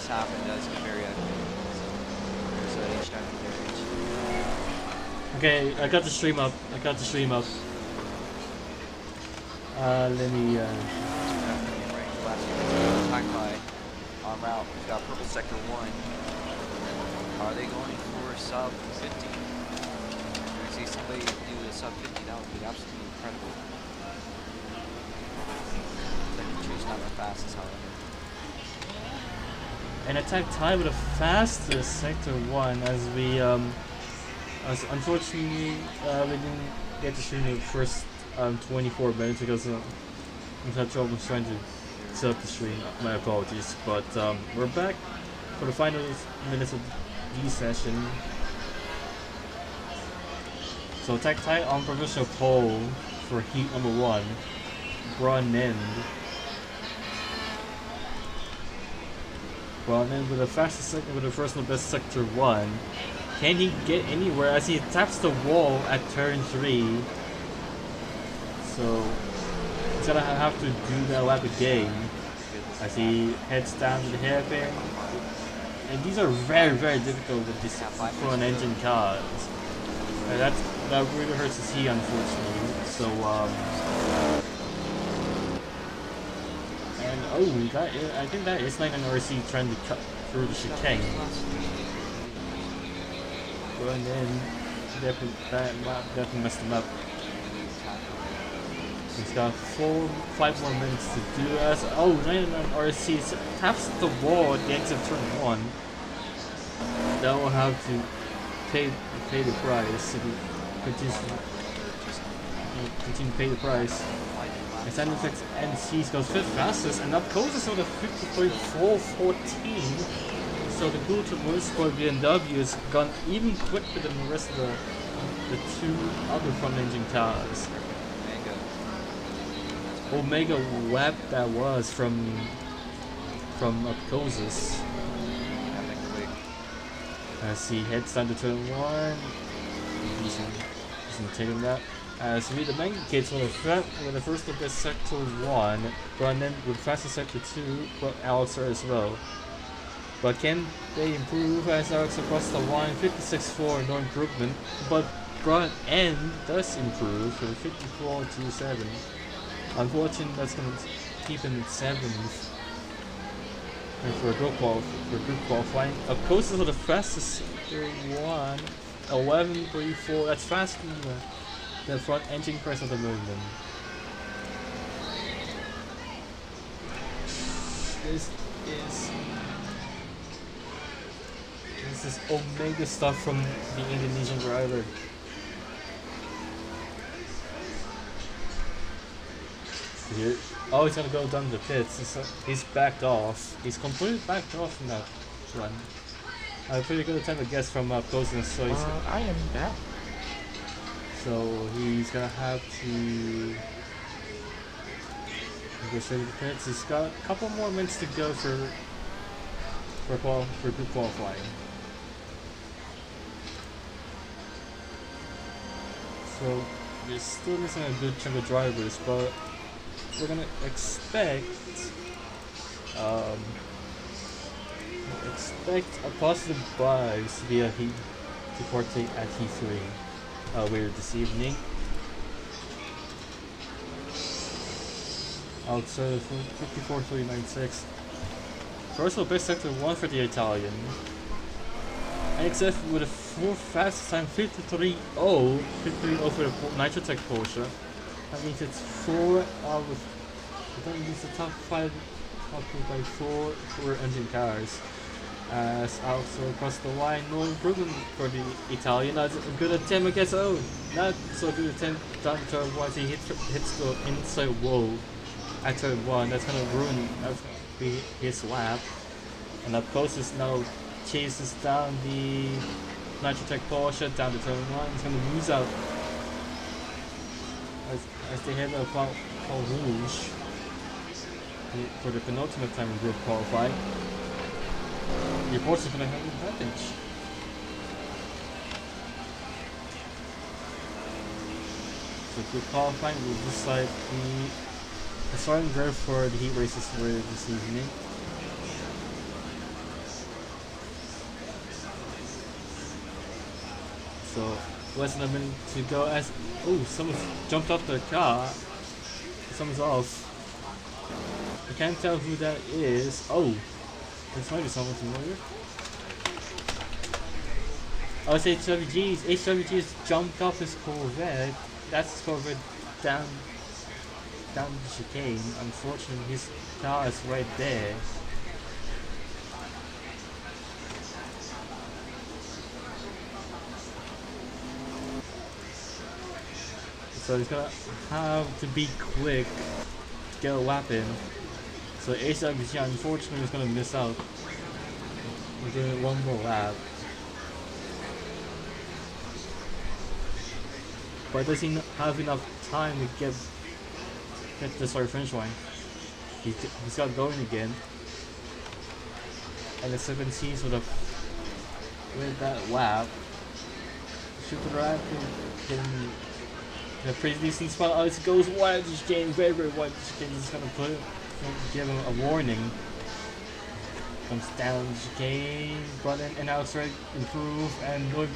does happen, it does get very ugly. So there's each time carriage. Okay, I got the stream up. I got the stream up. Let me. Attack by en route. We've got purple sector 1. Are they going for sub 50? If you see somebody do a sub 50, that would be absolutely incredible. Sector 2 is not the fastest, however. An attack tie with the fastest sector 1 as we as unfortunately we didn't get to stream the first 24 minutes because I'm had trouble trying to set up the stream. My apologies, but we're back for the final minutes of the session. So attack tie on provisional pole for heat number 1, Bronnen. Bronnen with the fastest second with the personal best sector 1. Can he get anywhere as he taps the wall at turn 3? So he's gonna have to do that lap again as he heads down to the hairpin. And these are very, very difficult with these front engine cars. And that really hurts to see, unfortunately. So and I think that is like an RC trying to cut through the chicane. And then definitely messed him up. He's got 5 more minutes to do as 99 RC taps the wall at the exit of turn 1. That will have to pay the price if he continue to pay the price. And San Effects NCs goes 5th fastest, and up closes with a 50.414. So the Cool to Motorsport BMW has gone even quicker than the rest of the 2 other front engine cars. Omega web that was from Upcosis. As he heads down to turn 1, he's taking that. As we the Mega Kids with the first of the sector 1, Bronnen with fastest sector 2, but Alex as well. But can they improve as Alex across the line? 56.4, no improvement. But Bronnen does improve for 54.27. Unfortunately, that's going to keep him 7th. And for group qualifying, of course, is the fastest 31, 11.34. That's faster than the front engine press of the movement. This is Omega stuff from the Indonesian driver. Here. Oh, he's gonna go down the pits. He's backed off. He's completely backed off from that run. A pretty good attempt to guess from closeness. So he's. I am back. So he's gonna have to go straight to the pits. He's got a couple more minutes to go for group qualifying. So we're still missing a good chunk of drivers, but we're gonna expect a positive bias via heat to partake at heat 3 later this evening. Outside 54.396. First of all, best sector 1 for the Italian. XF with a 4th fastest time 53.0 for the Nitrotech Porsche. That means it's 4 out of that means the top 5 output by 4 engine cars. As also across the line, no improvement for the Italian. That's a good attempt against not so good attempt down turn 1. He hits the inside wall at turn 1. That's gonna be his lap. And up closest now chases down the Nitrotech Porsche down to turn 1. He's gonna lose out as they head up Pont Rouge for the penultimate time in group qualifying. The Porsche is gonna have an advantage. So group qualifying will decide the starting grid for the heat races later this evening. So less than a minute to go as someone jumped off the car. Someone's off. I can't tell who that is. Oh, this might be someone familiar. Oh, it's HWG's. HWG's jumped off his Corvette. That's his Corvette down the chicane. Unfortunately, his car is right there. So he's gonna have to be quick to get a lap in. So HWG unfortunately is gonna miss out. We're doing one more lap. But does he have enough time to get the finish line? He's got going again. And the 17s with that lap. Should the drive getting a pretty decent spot. Oh, it goes wide of the chicane, very wide of the chicane. He's gonna give him a warning. Comes down the chicane, but and outside improve and look.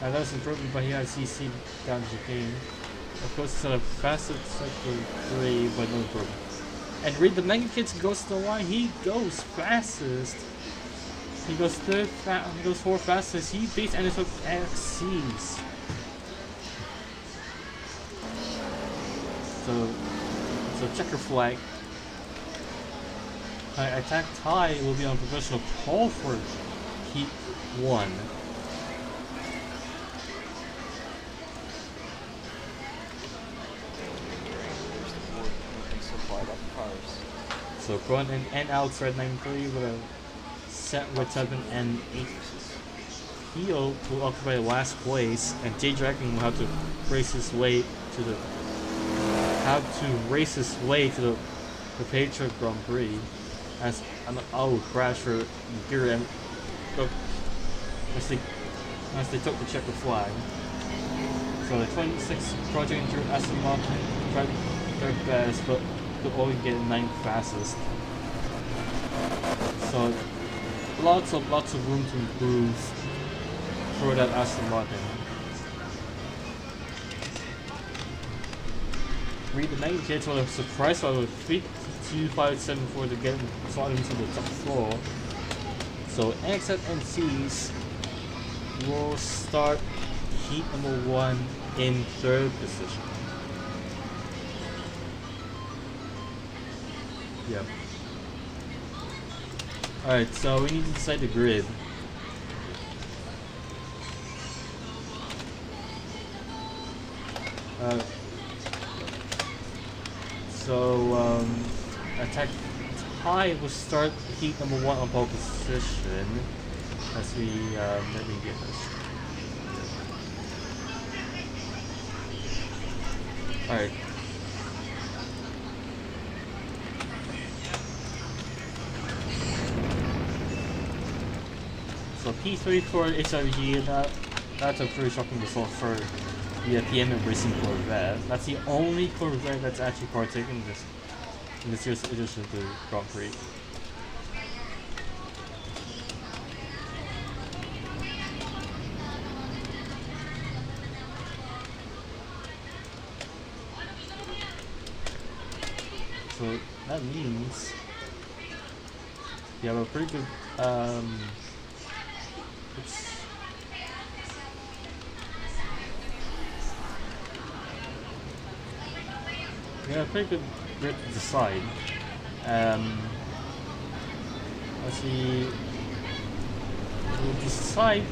And that's improvement, but he has CC down the chicane. Of course, it's a fastest sector 3, but no improvement. And Reed the Mega Kids goes to the line. He goes fastest. He goes he goes 4th fastest. He beats NFL XCs. So checker flag. Attack tie will be on professional call for Heat 1. So front and outside 93 with a set with 7 and 8. Heel will occupy last place, and J Dragon will have to race his way to the Patriot Grand Prix as an crash for Gear and as they took the checker flag. So the 26 Project Injured Aston Martin tried their best, but could only get 9th fastest. So lots of room to improve for that Aston Martin. Reed the Mega Kids with a surprise level 3.257 to get slot into the top 4. So NXFNCs will start heat number 1 in 3rd position. Yep. Alright, so we need to decide the grid. Attack tie will start heat number 1 on pole position. As we let me get this. Alright. So P3 for HWG, that's a pretty shocking result for the PM Racing Corvette. That's the only Corvette that's actually partaking in this year's edition of the Grand Prix. So that means you have a pretty good a pretty good grid to decide. Let's see. We'll decide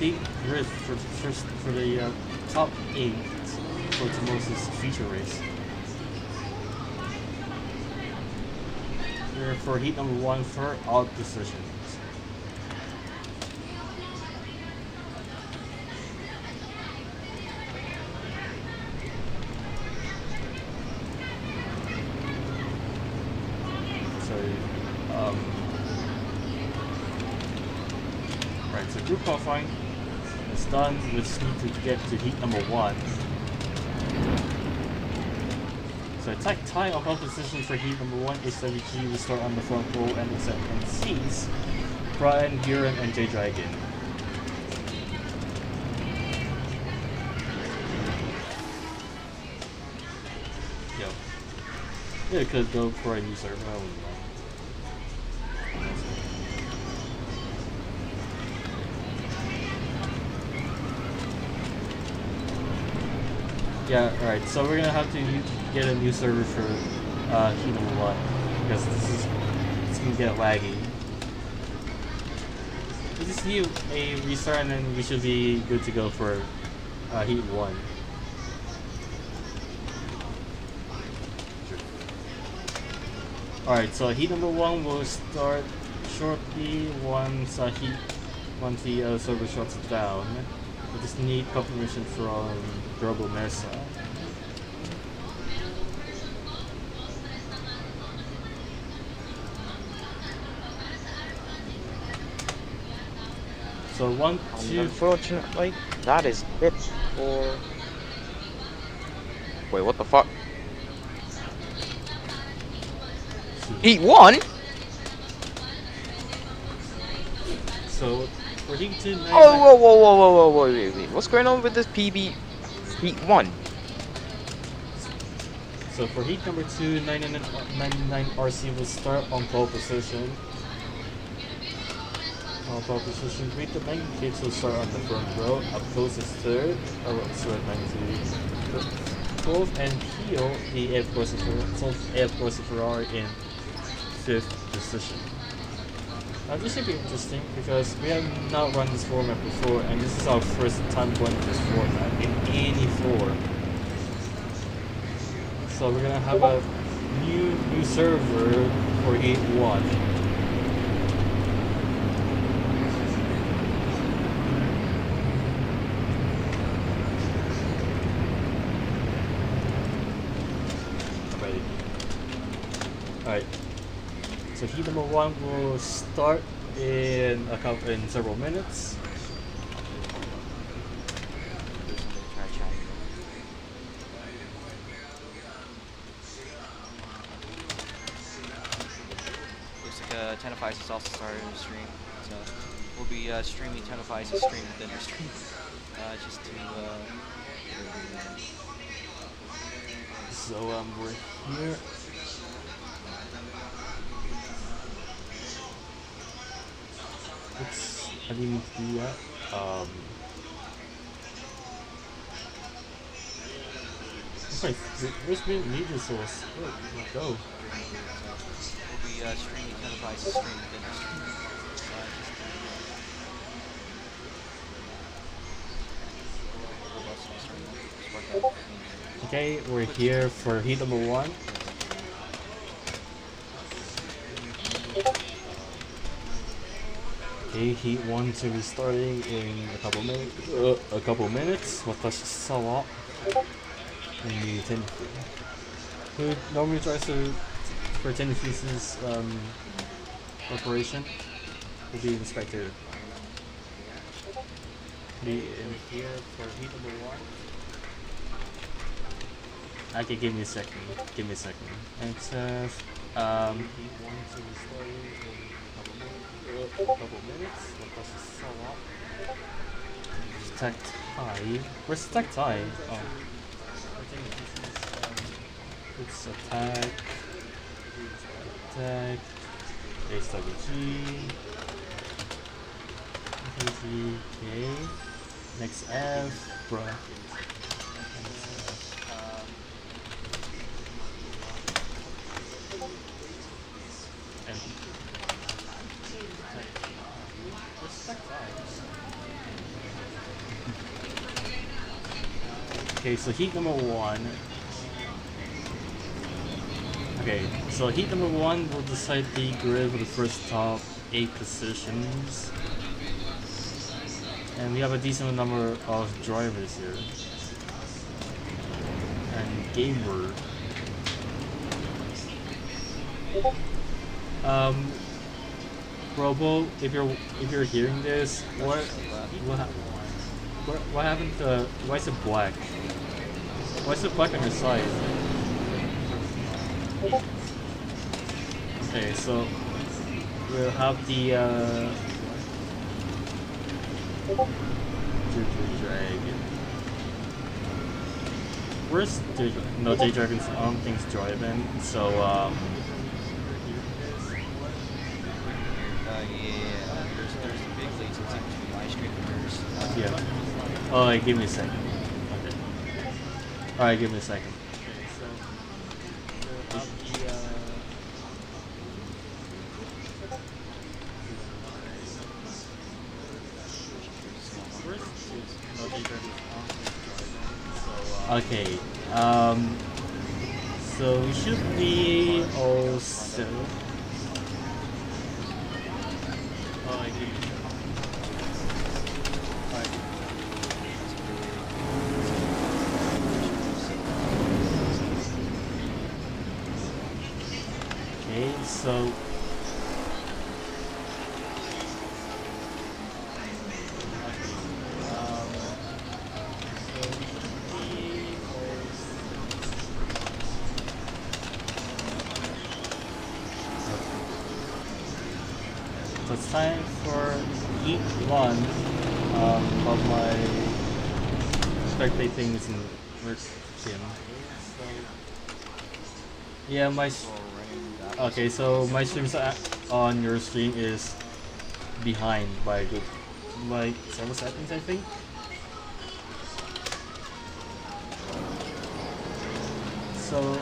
the grid for the top 8 for tomorrow's feature race. Here for heat number 1 for all positions. Right, so group qualifying is done. We just need to get to heat number 1. So attack tie on pole position for heat number 1. HWG will start on the front row and C's. Brian, Buren, and J Dragon. Yeah, it could go for a new server. I wouldn't know. Yeah, alright, so we're gonna have to get a new server for Heat number 1 because it's gonna get laggy. We just need a restart and then we should be good to go for Heat 1. Alright, so Heat number 1 will start shortly once the server shuts down. We just need confirmation from Global Mesa. So 1, 2. Unfortunately, that is it for. Wait, what the fuck? Heat 1? So for Heat 2, Oh, whoa, wait. What's going on with this PB Heat 1? So for Heat number 2, 99 RC will start on pole position. On pole position, greet the banking kids will start on the front row. Up close is third. Sorry, 12th, and Heel, the Air Force Ferrari in 5th position. This should be interesting because we have not run this format before, and this is our first time going this format in any floor. So we're gonna have a new server for Heat 1. Alright. So Heat number 1 will start in several minutes. Looks like 10Fi's is also starting to stream, so we'll be streaming 10Fi's stream within our stream, just to. So we're here. Oops, I didn't mean to do that. Okay, where's my media source? Oh, let's go. We'll be streaming 10Fi's stream within our stream. Okay, we're here for Heat number 1. Okay, Heat 1 to be starting in a couple minutes. Watashi sawa in Tenfi. Who normally tries to for Tenfi's operation will be the spectator. Be in here for Heat number 1. Okay, give me a second. And it says Heat 1 to be starting in a couple minutes. Watashi sawa. Tech tie. Where's the tech tie? Oh. I think it's attack. HWG. Okay. Next F. Bracket. Okay, so Heat number 1. Okay, so Heat number 1 will decide the grid for the first top 8 positions. And we have a decent number of drivers here. And gamer. Robo, if you're hearing this, what happened to why is it black? Why is it black on your side? Okay, so we'll have the Dragon. Where's J? No, J Dragons. I don't think it's driving. So Yeah. There's the big leads in between my screen and yours. yeah. Oh, wait, give me a second. Okay. All right, give me a second. Okay. So we should be all set. Oh, I give you. Okay, so so it's time for heat one of my spectating is in first sim. Yeah, okay, so my streams on your stream is behind by a good like 7 seconds, I think. So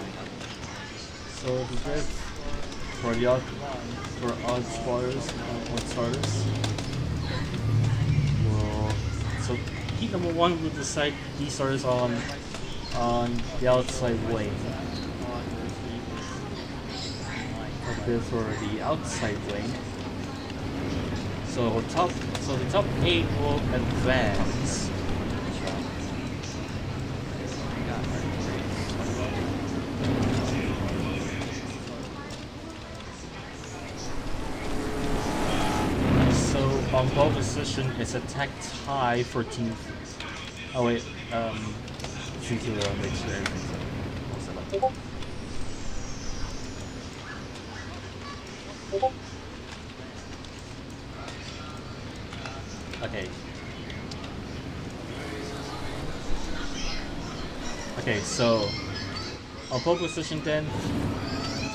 the drift for the odd starters. Well, so heat number one will decide these starters on the outside lane. Okay, for the outside lane. So the top 8 will advance. On pole position is attack tie for team. Oh wait, since you make sure everything's set up. Okay. Okay, so on pole position then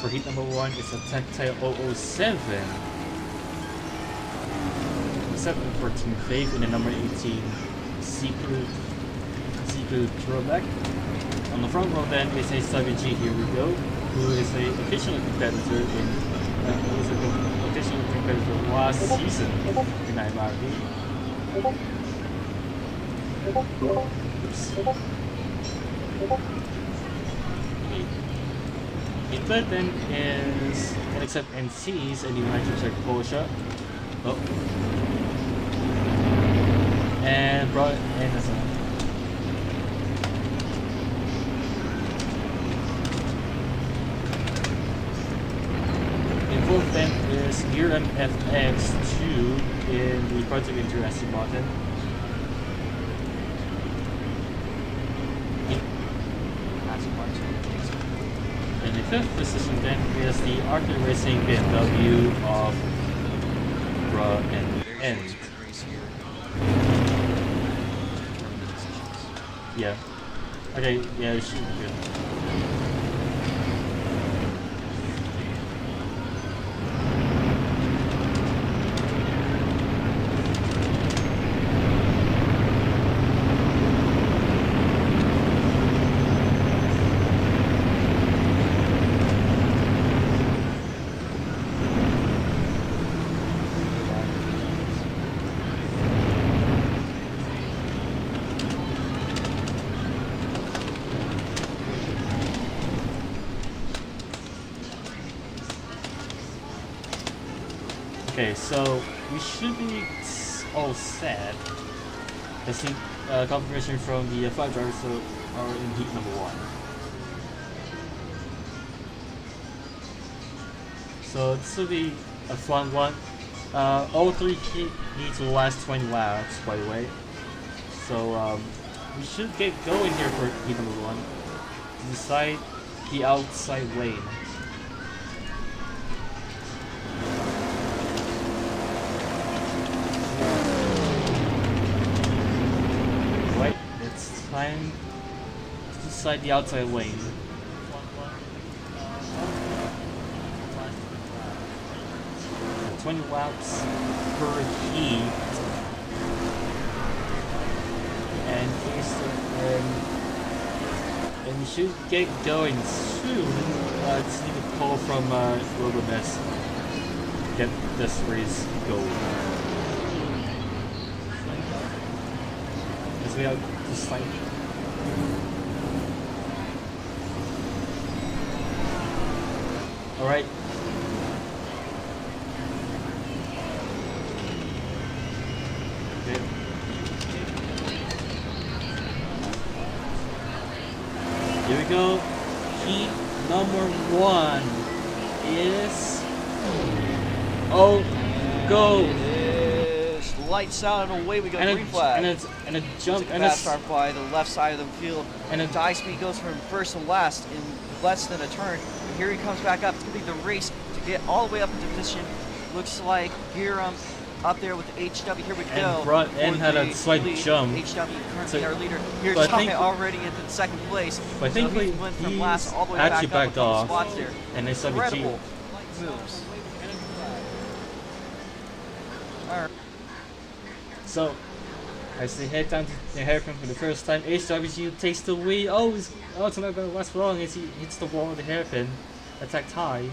for heat number 1 is attack tie 007. 7 for Team Faith and the number 18 Siku Throwback. On the front row then is a 7G Here We Go, who is a official competitor last season in IMRP. In third then is except NCs and the United Check Polsha. Oh. And brought in as a in fourth then is UMFX2 in the Project Interesting Mountain. In the fifth position then is the Arctic Racing BMW of Bra and End. Yeah. Okay, yeah, it should be good. Okay, so we should be all set. I see confirmation from the 5 drivers are in heat number 1. So this will be a fun one. All 3 heats will last 20 laps, by the way. So we should get going here for heat number 1. Decide the outside lane. Time to inside the outside lane. 20 laps per heat, and we should get going soon. Just need a call from Robomess. Get this race going. As we have just like. All right. Here we go. Heat number 1 is go. It is lights out and away we go. Green flag. And a jump and a fast start by the left side of the field. And high speed goes from first to last in less than a turn. And here he comes back up. It's gonna be the race to get all the way up into position. Looks like Hiram up there with HW. Here we go. And had a slight jump. HW currently our leader. Here's Tommy already into second place. But I think he went from last all the way actually back backed off. Spots there. And they said incredible moves. All right. So, as they head down to the hairpin for the first time, HWG takes the lead. It's not going to last long as he hits the wall of the hairpin. Attacked high.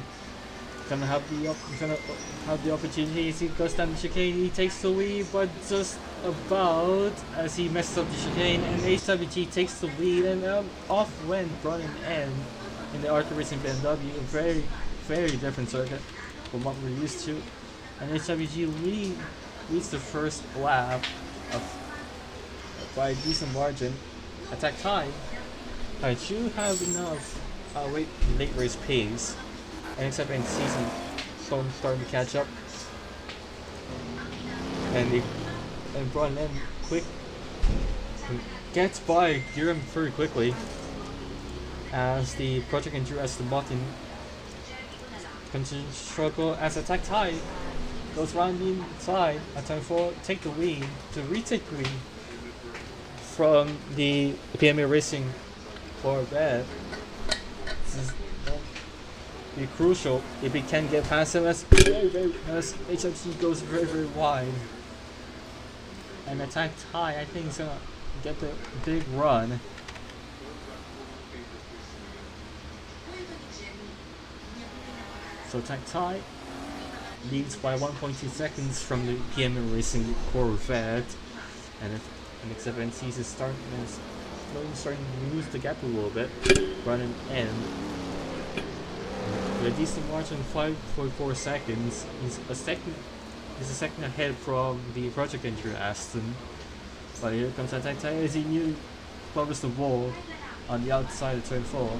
Gonna have the opportunity as he goes down the chicane. He takes the lead, but just about as he messes up the chicane, and HWG takes the lead, and off went Brian N in the Arthur Racing BMW. A very, very different circuit from what we're used to. And HWG leads the first lap by a decent margin. Attacked high. I do have enough late race pace. And except in season, starting to catch up, and Brian M gets by Hiram very quickly as the Project and Drew Aston Martin continue to struggle as attacked high goes round the inside at turn 4, take the lead to retake the lead from the PMA Racing Corvette. Be crucial if he can get past him as HFC goes very, very wide. And attacked high, I think he's gonna get the big run. So attacked high leads by 1.2 seconds from the PMA Racing Corvette, and except NC's is starting to lose the gap a little bit, running in. With a decent margin, 5.4 seconds. He's a second ahead from the Project Entry Aston. But here comes attack time as he covers the wall on the outside of turn 4.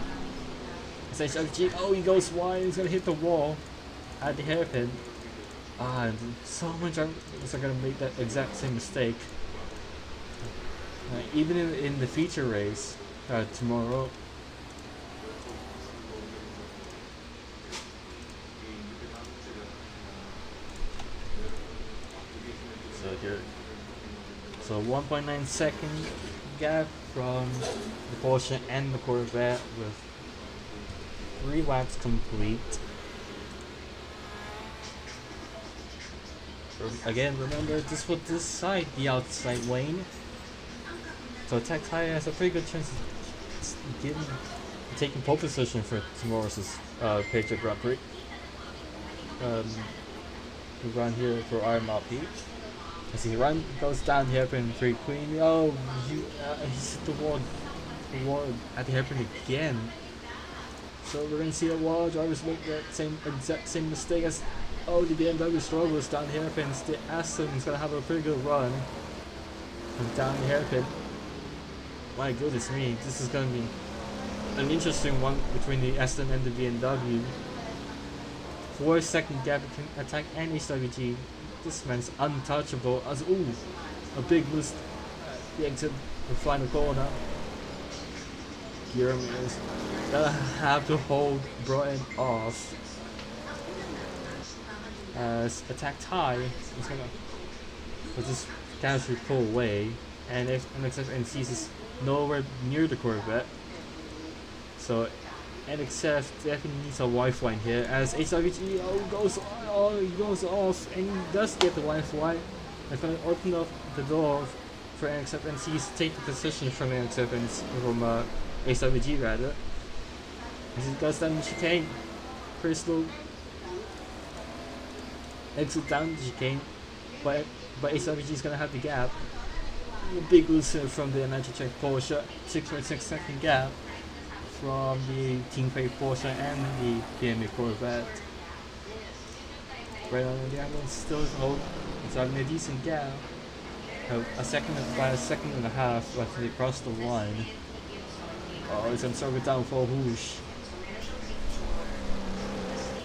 It's HFG. He goes wide. He's gonna hit the wall at the hairpin. And so many drivers are gonna make that exact same mistake. Even in the feature race tomorrow. So 1.9 second gap from the Porsche and the Corvette with 3 laps complete. Again, remember this will decide the outside lane. So attacked high has a pretty good chance of taking pole position for tomorrow's Patriot Grand Prix. We run here for IMRP. As he goes down the hairpin pretty clean. He's hit the wall at the hairpin again. So we're gonna see a lot of drivers make that exact same mistake as the BMW struggles down the hairpins. The Aston is gonna have a pretty good run down the hairpin. My goodness me, this is gonna be an interesting one between the Aston and the BMW. 4 second gap between attack and HWG. This man's untouchable as a big boost. The exit the final corner. Hiram is gonna have to hold Brian off as attacked high. He's gonna just casually pull away, and if NXF and sees is nowhere near the Corvette, So NXF definitely needs a Wi-Fi in here as HWG he goes off and he does get the Wi-Fi. That's gonna open up the door for NXF and he's taking position from NXF and from HWG rather. As he goes down the chicane, pretty slow. Exit down the chicane, but HWG is gonna have the gap. A big loser from the Nitrotech Porsche, 6.6 second gap from the Team Fate Porsche and the PMA Corvette. Right on the ambulance still it's having a decent gap. About a second and a half after they cross the line. Oh, it's gonna start with down for whoosh.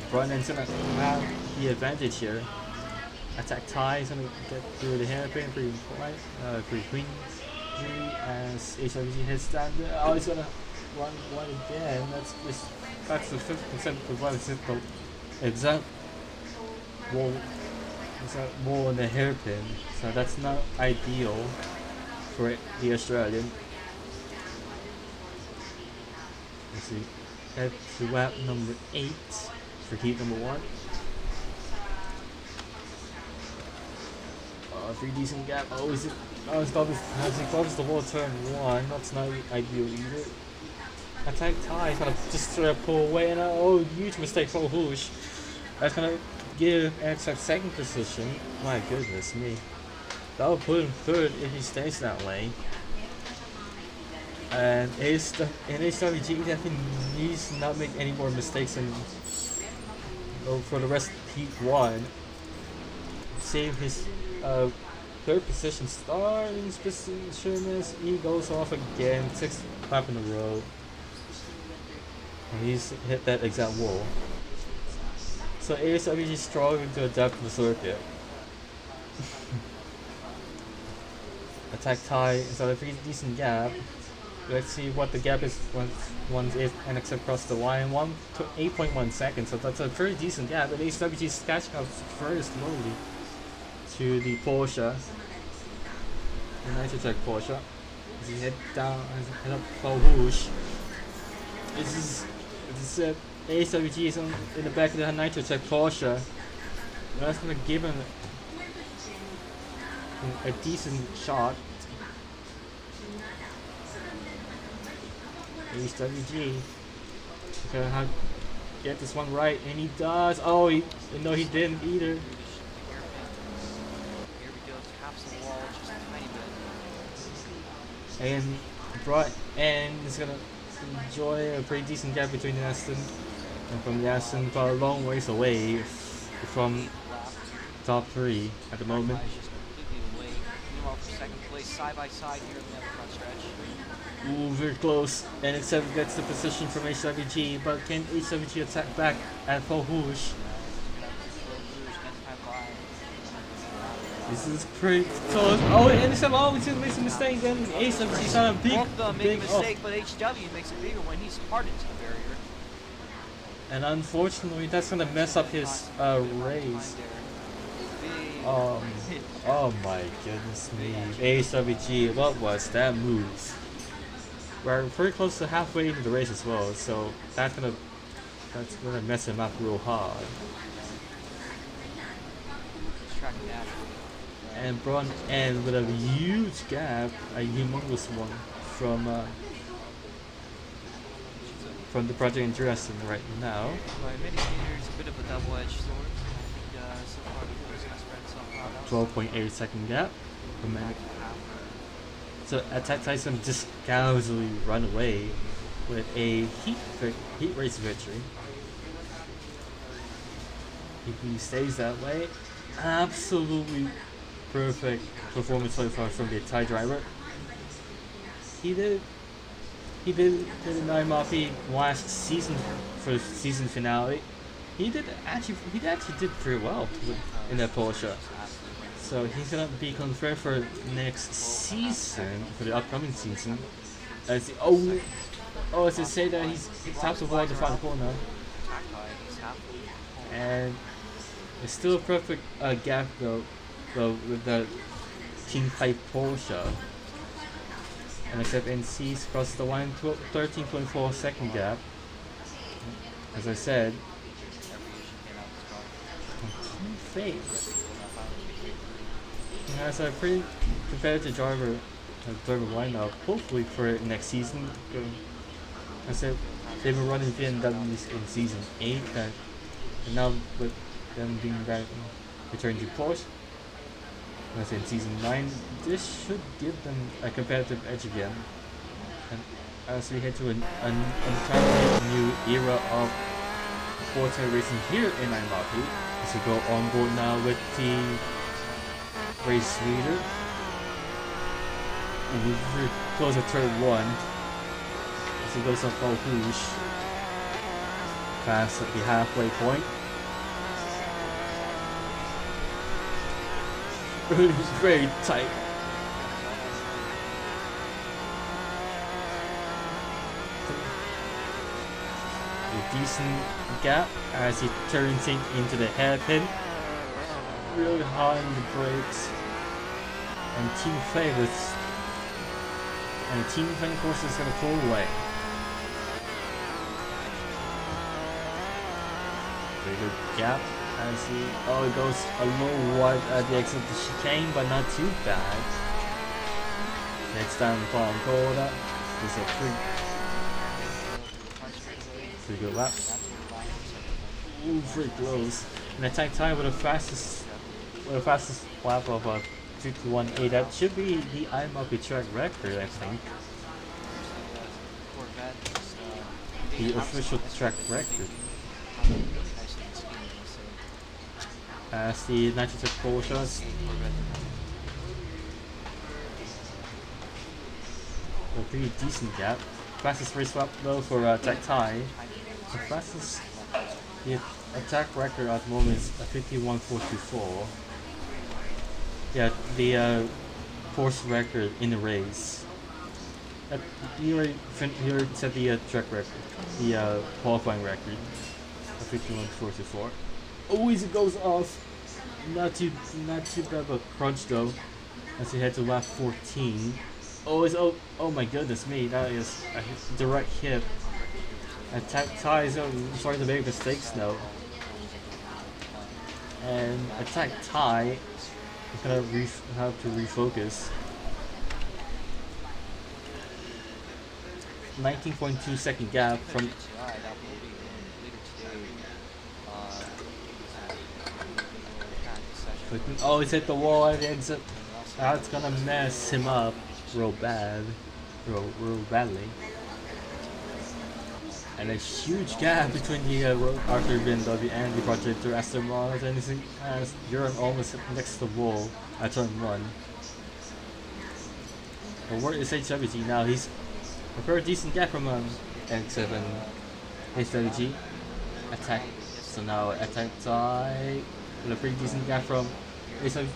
Brennan's gonna have the advantage here. Attack tie is gonna get through the hairpin pretty clean as HWG hits down there. Oh, he's gonna run one again. That's the 50% of what is it called. Exact wall on the hairpin, so that's not ideal for the Australian. Let's see. Head to lap number 8 for heat number 1. Pretty decent gap. As he covers the wall turn 1, that's not ideal either. Attack tie, kind of just sort of pull away, and huge mistake for Whoosh. That's gonna give NXF second position. My goodness me. That will put him third if he stays that way. And HWG definitely needs to not make any more mistakes for the rest of Heat 1. Save his third position starting position as he goes off again, 6th lap in a row. And he's hit that exact wall. So ASWG is struggling to adapt to the circuit. Attack tie is at a pretty decent gap. Let's see what the gap is once NXF cross the line. 8.1 seconds, so that's a pretty decent gap. But ASWG is catching up very slowly to the Porsche, the Nitrotech Porsche. As he head up for whoosh. This is it. ASWG is in the back of the Nitrotech Porsche. That's gonna give him a decent shot. ASWG gonna get this one right, and he does. Oh, no, he didn't either. And is gonna enjoy a pretty decent gap between the Aston and from the Aston, but a long ways away from top 3 at the moment. Side by side here in the front stretch. Ooh, very close. And NXF gets the position from HWG, but can HWG attack back at full whoosh? This is pretty close. Oh, and NXF always makes a mistake, then HWG's on a big, both of them make a mistake, but HW makes a bigger one. He's hard into the barrier. And unfortunately, that's gonna mess up his race. Oh my goodness me. HWG, what was that move? We're pretty close to halfway into the race as well, so that's gonna mess him up real hard. And brought in with a huge gap, a humongous one from the project interesting right now. By many meters, a bit of a double-edged sword. And so far, he's gonna spread some 12.8 second gap. So Attack Tyson just casually run away with a heat race victory. If he stays that way, absolutely perfect performance so far from the Thai driver. He did an IMRP last season for the season finale. He actually did pretty well in that Porsche. So he's gonna be confirmed for next season, for the upcoming season. As to say that he's top of all the final corner. And it's still a perfect gap though with the Team Fight Porsche. And except NC's crossed the line 13.4 second gap. As I said, Fate has a pretty competitive driver lineup, hopefully for next season. I said they've been running VNWs in season 8, and now with them being back returning to Porsche, I said in season 9, this should give them a competitive edge again. And as we head to an entirely new era of sports car racing here in IMRP, as we go on board now with the race leader. We're close to turn 1 as he goes up Eau Rouge, past at the halfway point. It's very tight. A decent gap as he turns into the hairpin. Really hard on the brakes. And Team Favorites. And the Team Fan course is going to pull away. Very good gap as he goes a little wide at the exit of the chicane, but not too bad. Next down the bottom corner is a pretty good lap. Ooh, pretty close. And attack time with the fastest lap of 51.8. That should be the IMRP track record, I think. The official track record. As the 96 Porsches. A pretty decent gap. Fastest race lap though for attack tie. The fastest the attack record at the moment is 51.424. Yeah, the course record in the race. You already set the track record, the qualifying record of 51.424. Always it goes off. Not too bad of a crunch though. As we head to lap 14. Oh my goodness me, that is a direct hit. Attack ties. I'm starting to make mistakes now. And attack tie. I'm gonna have to refocus. 19.2 second gap from. Oh, he's hit the wall at the exit. That's gonna mess him up real badly. And a huge gap between the Arthur BMW and the Project Aston Martin, as you're almost next to the wall at turn 1. But where is HWG now? He's a very decent gap from X7 HWG. Attack. So now attack tie with a pretty decent gap from X7.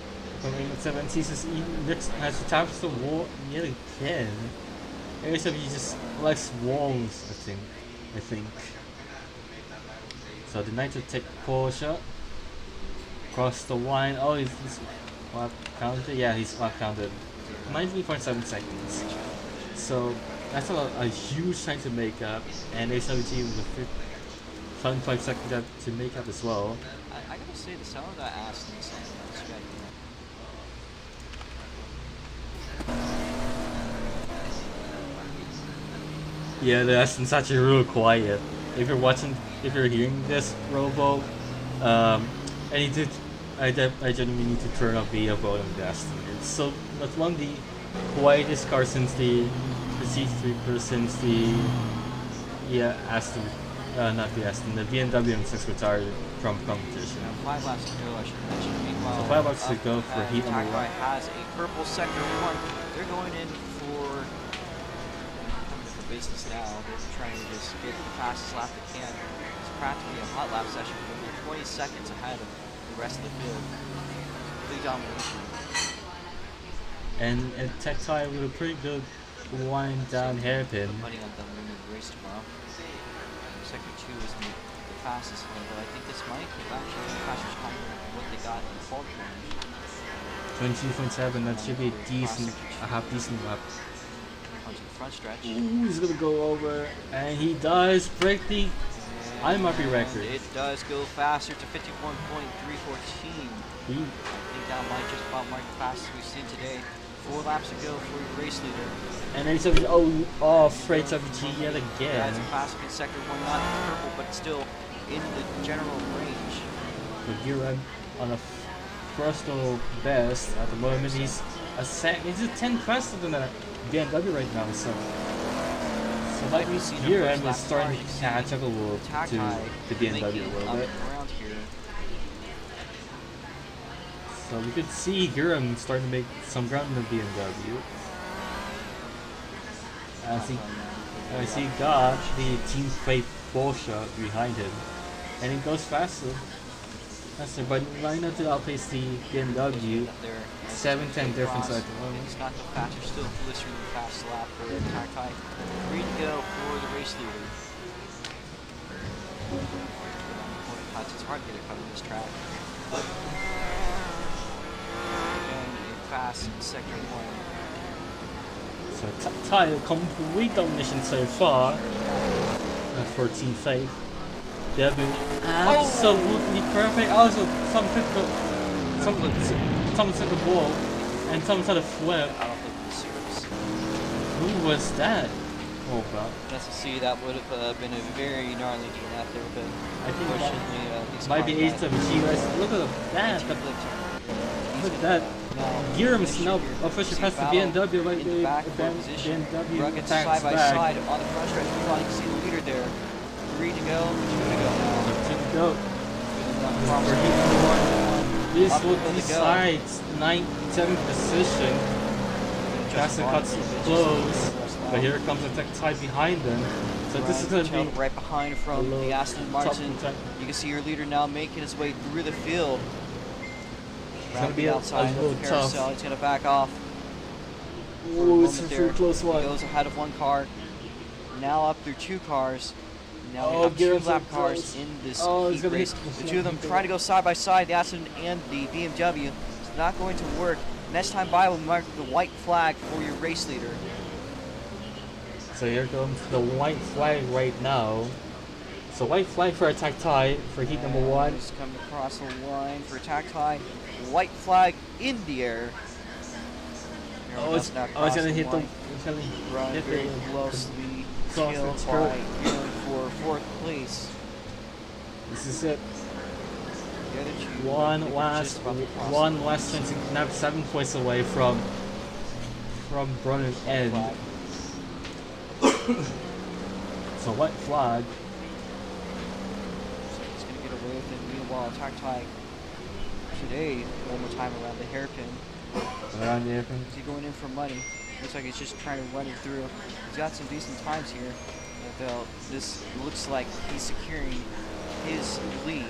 Sees next has to tap the wall yet again. HWG just likes walls, I think. So the Nitro Tech Porsche cross the line. Oh, he's lap counted. Yeah, he's lap counted. 19.7 seconds. So that's a huge time to make up, and HWG with a 7.5 seconds to make up as well. I gotta say, the sound of that Aston is Yeah, the Aston's actually real quiet. If you're hearing this, Robo, I genuinely need to turn up the volume of the Aston. That's one of the quietest cars since the C3 since the Aston, not the Aston, the BMW M6 retired from competition. Now 5 laps to go, I should mention. Meanwhile, so 5 laps to go for heat number 1. Has a purple sector 1. They're going in for business now. They're trying to just get the fastest lap they can. It's practically a hot lap session. They're 20 seconds ahead of the rest of the field. Big domination. And Tech Tie with a pretty good wind down hairpin. Putting on the race tomorrow. Sector 2 is the fastest one, but I think this might actually be the fastest time what they got in the qualifying. 22.7, that should be a half decent lap. front stretch. Ooh, he's gonna go over, and he does break the IMRP record. It does go faster to 51.314. I think that might just about mark the fastest we've seen today. 4 laps to go for your race leader. And then he's freight WG yet again. That's a faster in sector 1, not purple, but still in the general range. With Giram on a personal best at the moment. He's a 10 faster than a BMW right now. So that means Giram is starting to catch up a little to the BMW a little bit. Around here. So we could see Giram starting to make some ground in the BMW. As he got the Team Fate Porsche behind him. And it goes faster. But right now to outpace the BMW. 7-10 difference at the moment. It's not the faster, still blistering fast lap for the Tacti. 3 to go for the race leader. It's hard to get a cut on this track. And a fast sector 1. So Tacti, complete domination so far for Team Fate. They've been absolutely perfect. Also, someone took the ball and someone had a flip. I don't think it was serious. Who was that? Oh god. That's to see that would have been a very gnarly DNF there, but I think unfortunately, might be HWG guys. Look at that. Look at that. Giram's now officially past the BMW right there. BMW Rugged attacks side by back. side on the front stretch. You can see the leader there. 3 to go, 2 to go now. 2 to go. For heat 1. This will decide 7th position. Jackson cuts close, but here comes a tech tie behind them. So this is going to be right behind from the Aston Martin. You can see your leader now making his way through the field. It's going to be outside a little of the carousel. tough. He's going to back off. Ooh, it's a pretty close one. He goes ahead of 1 car. Now up through 2 cars. Now we have 2 lap cars in this heat race. The 2 of them trying to go side by side, the Aston and the BMW. It's not going to work. Next time by will mark the white flag for your race leader. So here comes the white flag right now. So white flag for attack tie for heat number 1. He's coming across the line for attack tie. White flag in the air. It's gonna hit the. It's gonna run hit very the closely. cross the By going for 4th place. This is it. The other 2 One last chance to nab 7 points away from Brunn and end. So white flag. So he's gonna get away with it. Meanwhile, attack tie today one more time around the hairpin. Around the hairpin. Is he going in for money? Looks like he's just trying to run it through. He's got some decent times here. This looks like he's securing his lead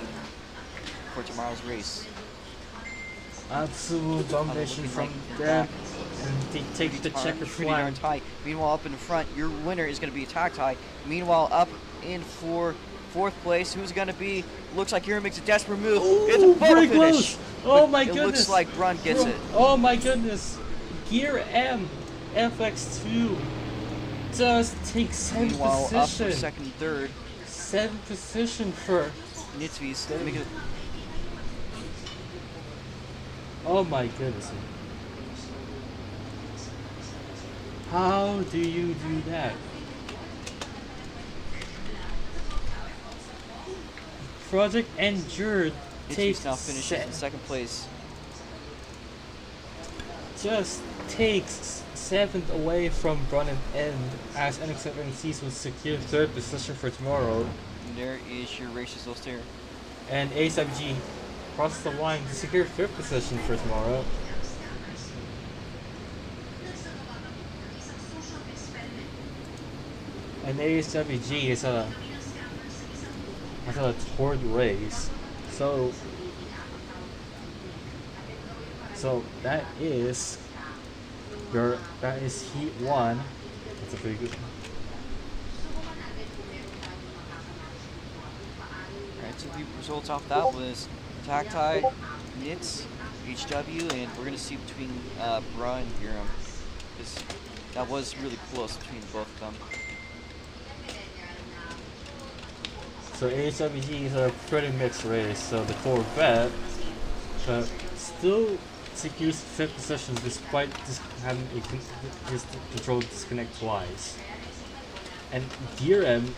for tomorrow's race. Absolute domination from them. And they take the checker flag. Tight. Meanwhile, up in the front, your winner is going to be attack tie. Meanwhile, up in for 4th place, who's going to be? Looks like Giram makes a desperate move. It's a photo finish. Oh my goodness. It looks like Brunn gets it. Oh my goodness. Gear M FX2 does take 7th Meanwhile, position. up for 2nd and 3rd. 7th position for Nitsvy's. Oh my goodness. How do you do that? Project Endured takes now finishes in 2nd place. Just takes 7th away from Brunn and End as NX7Cs will secure 3rd position for tomorrow. And there is your race results there. And ASWG crosses the line to secure 5th position for tomorrow. And ASWG is a toward race. So that is heat 1. That's a pretty good one. Alright, so the results off that was Tacti, Nits, HW, and we're gonna see between Brunn and Giram. because that was really close between both of them. So HWG is a pretty mixed race. So the Corvette still secures 5th position despite having his control disconnect twice. And Gear M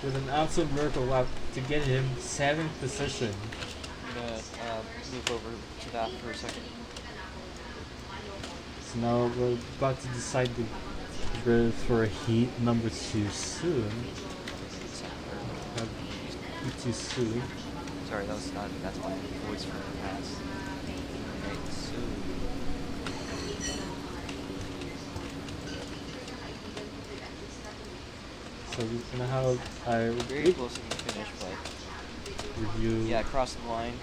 with an absolute miracle lap to get him 7th position. I'm gonna move over to that for a second. So now we're about to decide the grid for heat number 2 soon. Heat 2 soon. Sorry, that's my voice from the past. Right, So we're gonna have a very close to the finish, but review. yeah, across the line.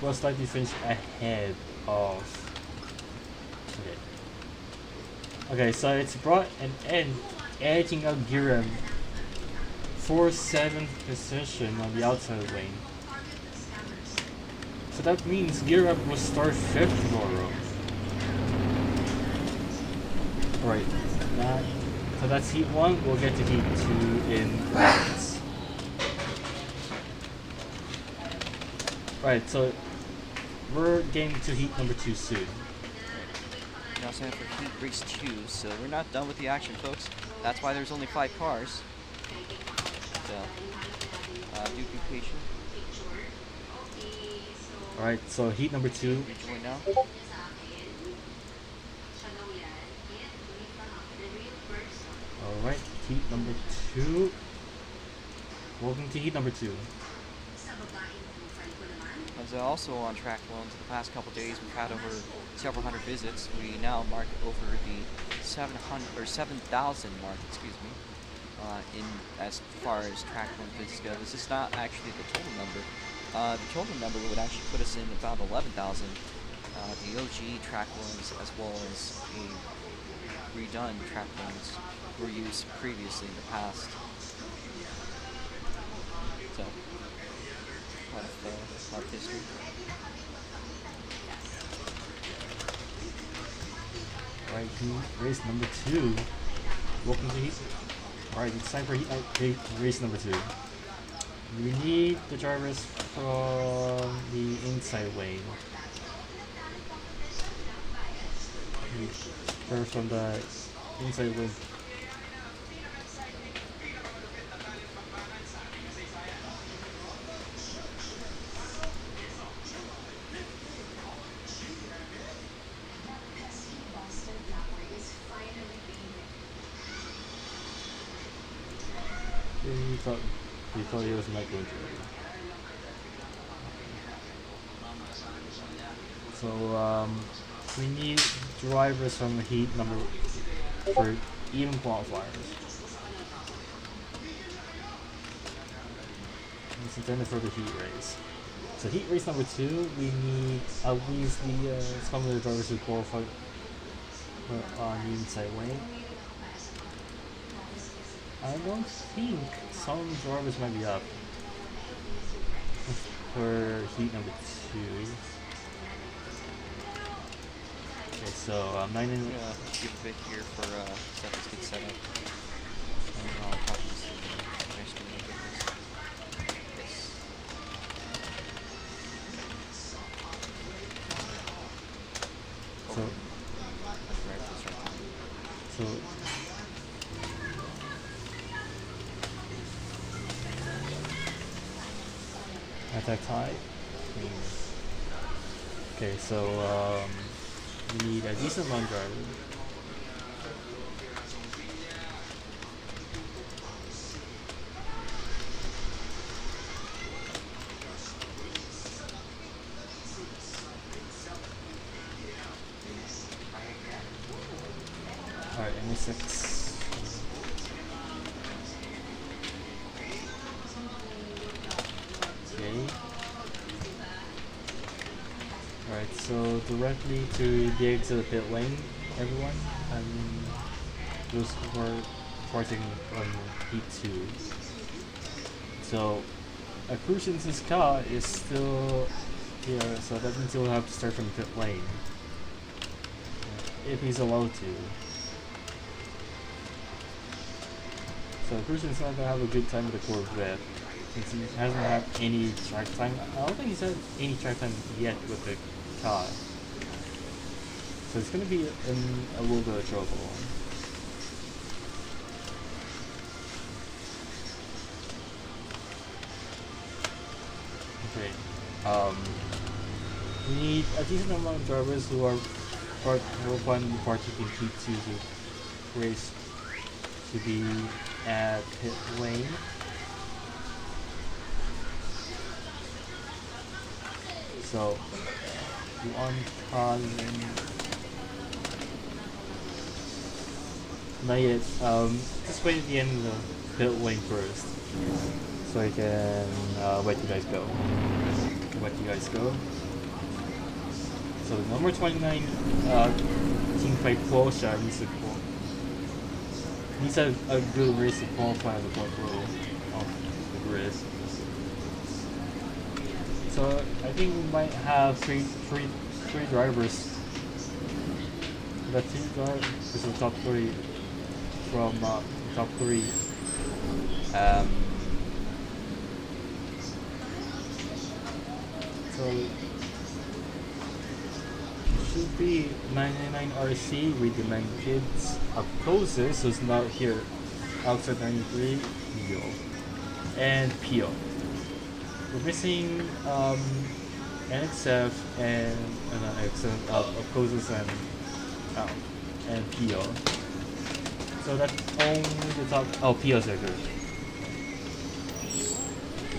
Most likely finish ahead of. Okay, so it's brought an end, edging out Giram for 7th position on the outside lane. So that means Giram will start 5th tomorrow. Alright, so that's heat 1, we'll get to heat 2 in minutes. Right, so we're getting to heat number 2 soon. Now stand for heat race 2, so we're not done with the action, folks. That's why there's only 5 cars. So, do be patient. Alright, so heat number 2. Rejoin now. Alright, heat number 2. Welcome to heat number 2. As also on track loans the past couple days, we've had over several hundred visits. We now mark over the 700 or 7,000 mark, excuse me, in as far as track loan visits go. This is not actually the total number. The total number would actually put us in about 11,000. The OG track loans as well as a redone track loans were used previously in the past. So. Of history. Alright, race number 2. Welcome to heat. Alright, it's time for race number 2. We need the drivers from the inside lane. First from the inside lane. He thought he was not going to. So we need drivers from heat number for even qualifiers. It's intended for the heat race. So heat race number 2, we need at least some of the drivers who qualify on the inside lane. I don't think some drivers might be up for heat number 2. Okay, so 9 in. Give a bit here for stuff to get set up. And then I'll probably just finish doing it with this. Yes. So. So. Attack high. Okay, so we need a decent long driver. Alright, MA6. Alright, so directly to the exit of the pit lane, everyone. And those who are starting on P2. So Crucian's car is still here, so that means he'll have to start from pit lane. If he's allowed to. So Crucian's not gonna have a good time with the Corvette since he hasn't had any track time. I don't think he's had any track time yet with the car. So it's gonna be in a little bit of trouble. Okay. We need a decent amount of drivers who are finally partaking in P2 to race to be at pit lane. So one causing not yet. Just wait at the end of the pit lane first, so I can let you guys go. So the number 29 team fight Porsche needs a good race to qualify on the front row of the grid. So I think we might have three drivers. The two drivers is the top three from top three. So should be 99 RC with the 9 kids up closest, who's not here. Outside 93, Mio, and Pio. We're missing NXF and XF up closest and Pio. So that's only the top. Oh, Pio's are good.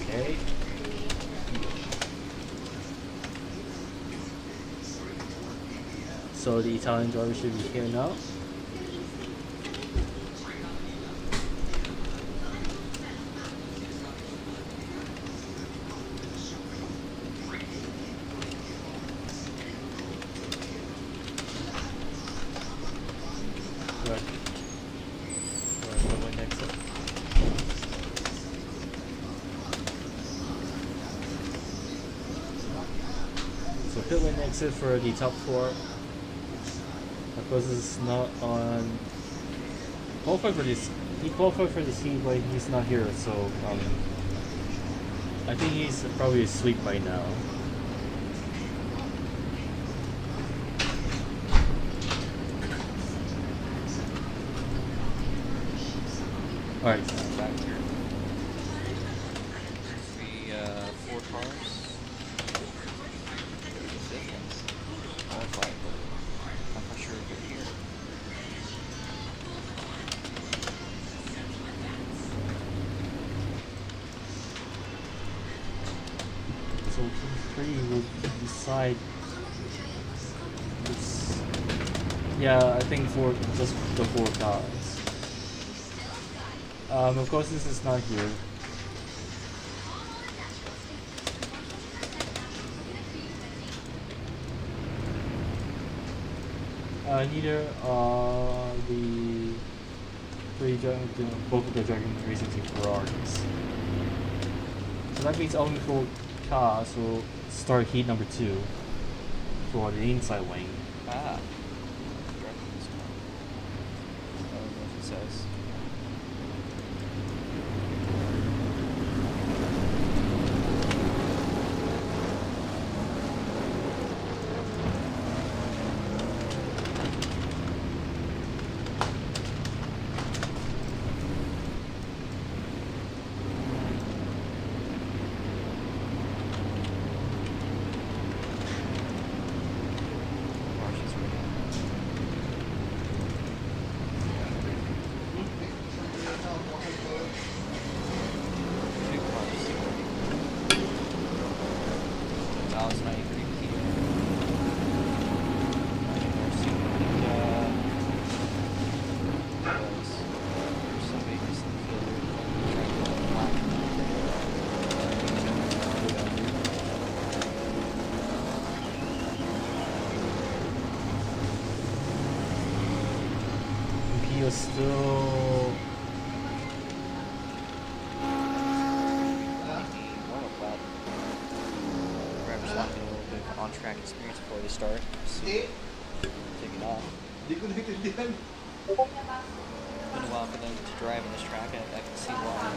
Okay. So the Italian driver should be here now. Good. Going next up. So pit lane exit for the top four. Of course, this is not on qualified for this. He qualified for this heat, but he's not here. So I think he's probably asleep by now. All right. Back here. The 4 cars. Qualified, but I'm not sure if they're here. So P3 will decide this. Yeah, I think for just the 4 cars. Of course, this is not here. Neither the both of the Dragon Racing Team Ferraris. So that means only 4 cars will start heat number 2 for the inside lane. Ah. Directing this car. I don't know if it says. Still track experience before they start. So, taking off. Been a while for them to drive on this track. I can see why.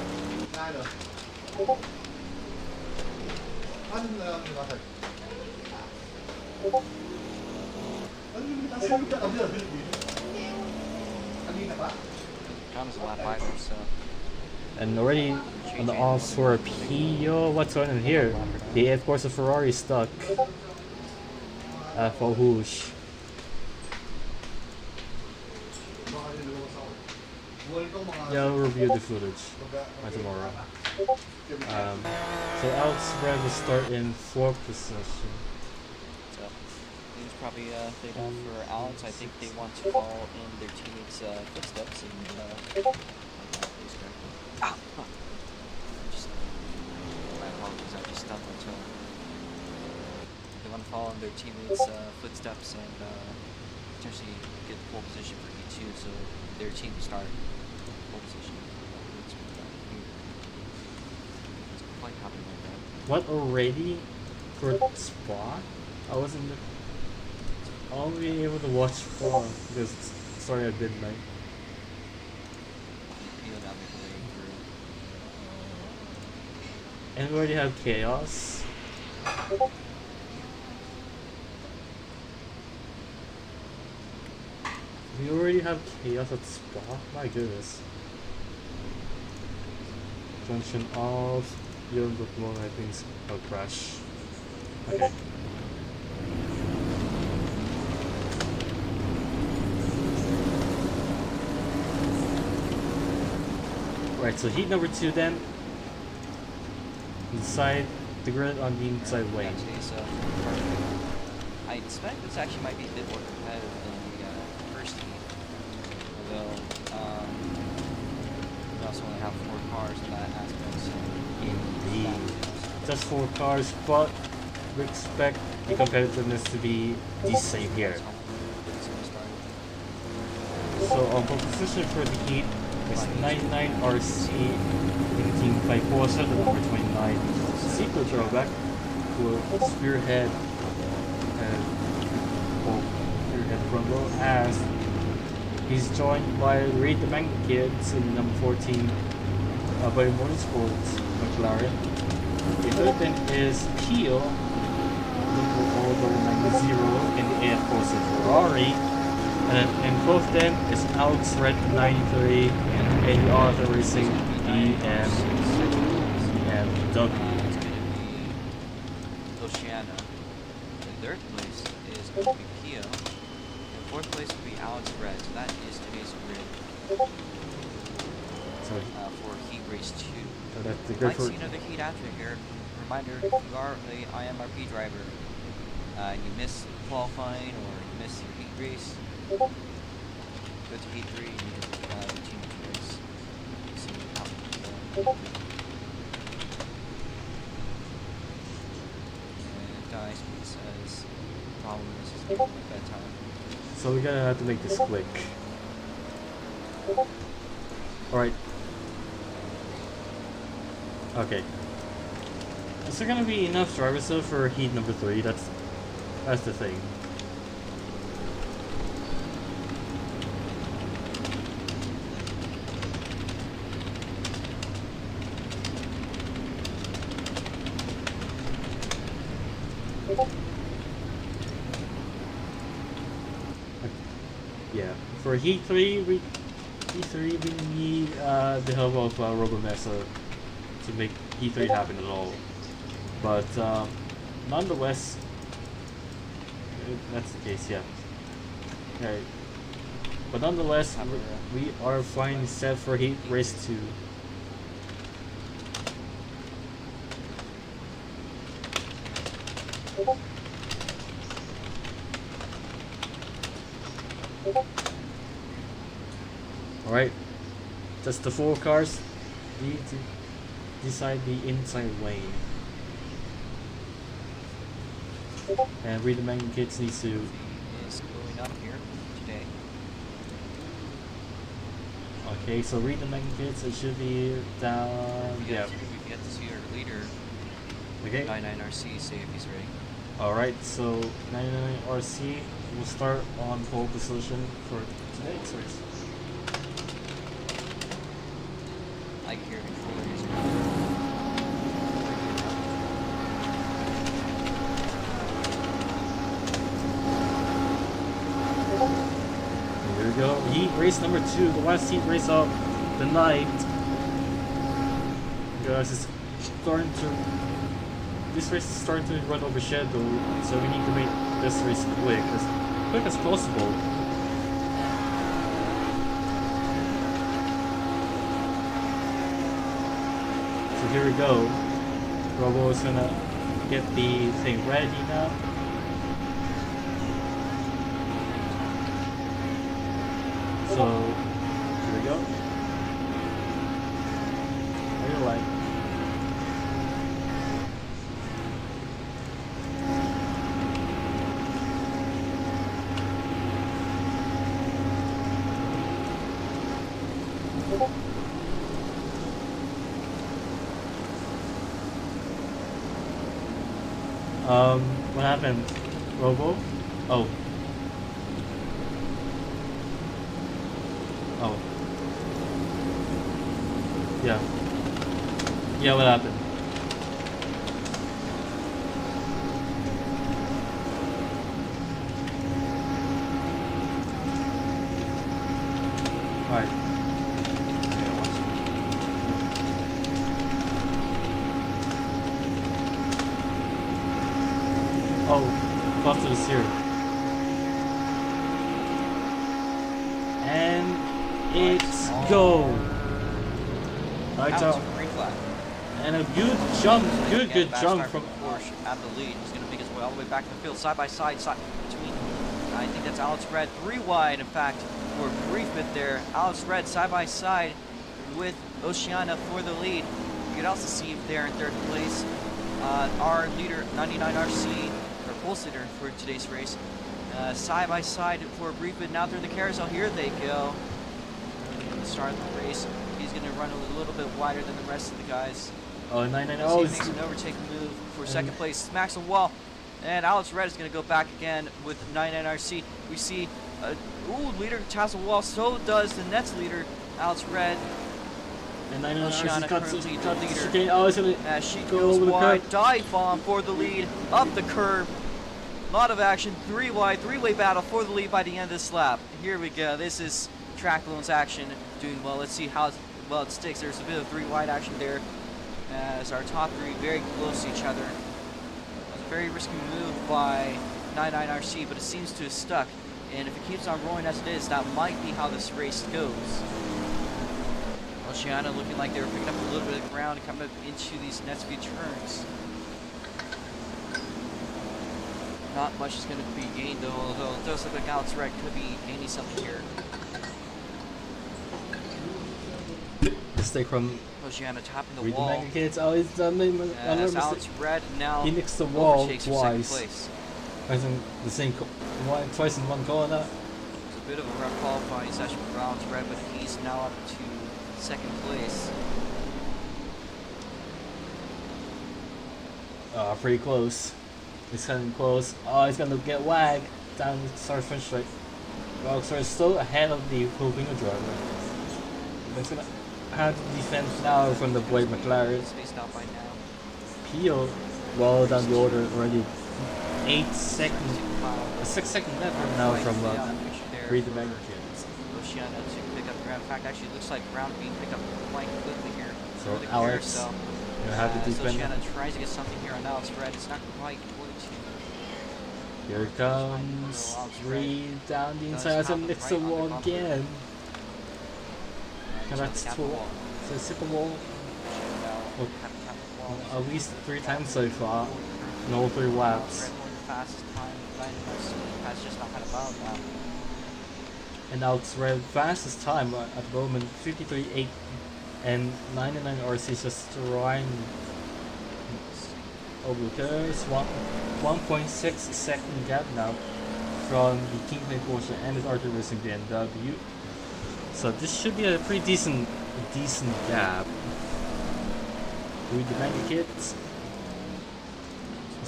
John's a lap either, so. And already on the offshore P, yo, what's going on here? The of course a Ferrari stuck. For whoosh. Yeah, we'll review the footage by tomorrow. So Alex Red will start in 4th position. So, it's probably they go for Alex. I think they want to follow in their teammates' footsteps and my apologies, I just stubbed my toe. They want to follow in their teammates' footsteps and potentially get the pole position for E2, so their team start pole position. It's quite happening like that. What already for Spa? I wasn't only able to watch Spa because it started at midnight. And we already have Chaos. We already have Chaos at Spa? My goodness. Junction off. Young Pokemon, I think I'll crash. Okay. Right, so heat number 2 then. Inside the grid on the inside lane. Actually, so I expect this actually might be a bit more competitive than the first heat. Although we also only have 4 cars in that aspect, so Indeed. Just 4 cars, but we expect the competitiveness to be the same here. So on pole position for the heat is 99RC in Team 5 the number 29. Sequel throwback will spearhead front row as he's joined by Reed the Manga Kids in number 14 by Motorsports McLaren. The third then is Peel, number 90 in the AF Force Ferrari. And in both them is Alex Red 93 and the Auto Racing BMW. Oceana. In 3rd place is going to be Pio. In 4th place will be Alex Red. So that is today's grid for Heat Race 2. So that's the You grid might for see another heat after here. Reminder, if you are a IMRP driver, you miss qualifying or you miss your heat race, go to heat 3 and you get the team race. See how and Dice says problem is like that time. So we're gonna have to make this quick. Alright. Okay. Is there gonna be enough drivers though for heat number 3? That's the thing. Yeah. For heat 3 we need the help of Robomessa to make heat 3 happen at all. But nonetheless, that's the case, yeah. Right. But nonetheless, we are finally set for heat race 2. Alright, just the 4 cars need to decide the inside lane. And Read the Manga Kids needs to... is going up here today. Okay, so Read the Manga Kids, it should be down... We get to see our leader, Okay. 99RC, say if he's ready. Alright, so 99 RC will start on pole position for today's race. I can hear controllers. Here we go. Heat race number 2, the last heat race of the night. Guys, it's starting to. This race is starting to run over schedule, so we need to make this race quick as possible. So here we go. Robo is gonna get the thing ready now. So here we go. How do you like? What happened? Robo? Oh. Oh. Yeah. Yeah, what happened? Alright. Oh, Buster is here. And it's go! Right, Alex free flat. and a good jump, good jump from. Porsche at the lead. He's going to make his way all the way back to the field, side by side, between. I think that's Alex Red, 3 wide. In fact, for a brief bit there, Alex Red side by side with Oceana for the lead. You can also see there in 3rd place our leader, 99RC, our pulse leader for today's race. Side by side for a brief bit. Now through the carousel, here they go. At the start of the race, he's going to run a little bit wider than the rest of the guys. Oh, 99. Oh, Oh, he makes an overtake move for 2nd place. Smacks the wall. And Alex Red is going to go back again with 99RC. We see, leader taps the wall. So does the Nets leader, Alex Red. and 99 Oceana cuts currently the the leader. chicane. Oh, it's gonna As she go goes over the wide, curb. dive bomb for the lead, up the curb. Lot of action, 3 wide, 3-way battle for the lead by the end of this lap. Here we go. This is Track Loans action doing well. Let's see how well it sticks. There's a bit of 3 wide action there as our top 3 very close to each other. A very risky move by 99RC, but it seems to have stuck. And if it keeps on rolling as it is, that might be how this race goes. Oceana looking like they were picking up a little bit of ground coming up into these Netsby turns. Not much is going to be gained though, although it does look like Alex Red could be gaining something here. Mistake from Oceana tapping the Read the wall. Mega Kids. Oh, he's done As Alex Red now He nicks the wall overtakes for 2nd twice. place. Pressing the same twice in one corner. It's a bit of a rough qualifying session for Alex Red, but he's now up to 2nd place. Pretty close. He's coming close. Oh, he's gonna get wagged down the start finish straight. Rockstar is still ahead of the Filipino driver. He's gonna have to defend now from the Blade McLaren. Spaced out by now. Pio, well down the order already. 8 seconds, a 6-second left now from Read the Mega Kids. Oceana to pick up ground. In fact, actually, it looks like ground being picked up quite quickly here. So for the Alex, carousel. you have to defend. Oceana tries to get something here on Alex Red. It's not quite going to. Here comes Reed down the inside and nicks the wall again. Connects to the second wall. At least 3 times so far. In all 3 laps. Fastest time, has just not had a battle now. And Alex Red fastest time at the moment 53.8, and 99 RC is just trying. Oh, because 1.6 second gap now from the Kingpin Porsche and the Arthur Racing BMW. So this should be a pretty decent gap. Read the Mega Kids.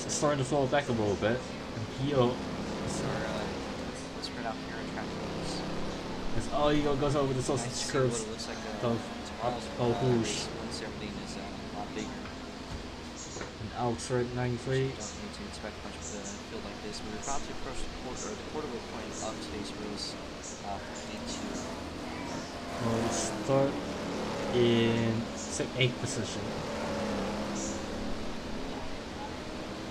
It's starting to fall back a little bit. And Pio, Let's print out here and track those. as Io goes over the Nice sausage to see curves what it looks like of tomorrow's Rouge. race once everything is a lot bigger. And Alfred 93. Don't need to expect much of the field like this. We're about to approach the quarterway point of today's race for P2. We'll start in 8th position.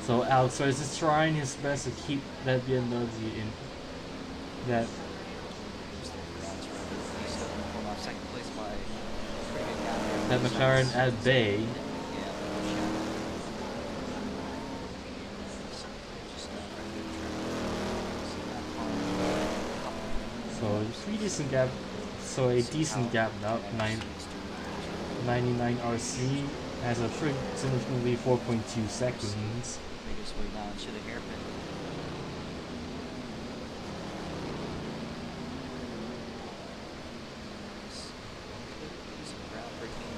So Alfred is just trying his best to keep that BMW in that. Second place by a pretty good gap. That McLaren at bay. So pretty decent gap. So a decent gap now. 99 RC has a pretty significantly 4.2 seconds. Make his way down to the hairpin. Some groundbreaking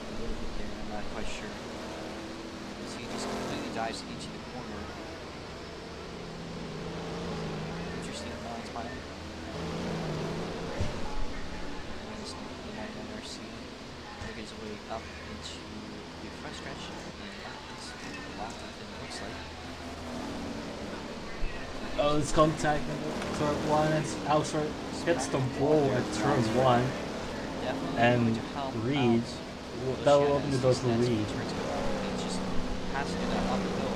a little bit there. I'm not quite sure. As he just completely dives into the corner. Interesting lines by him. This 99 RC make his way up into the front stretch and that is a lot than it looks like. Oh, it's contact in turn 1 and Alfred hits the ball at turn 1 and Reed, that will open the door for Reed. He just has to do that up the hill.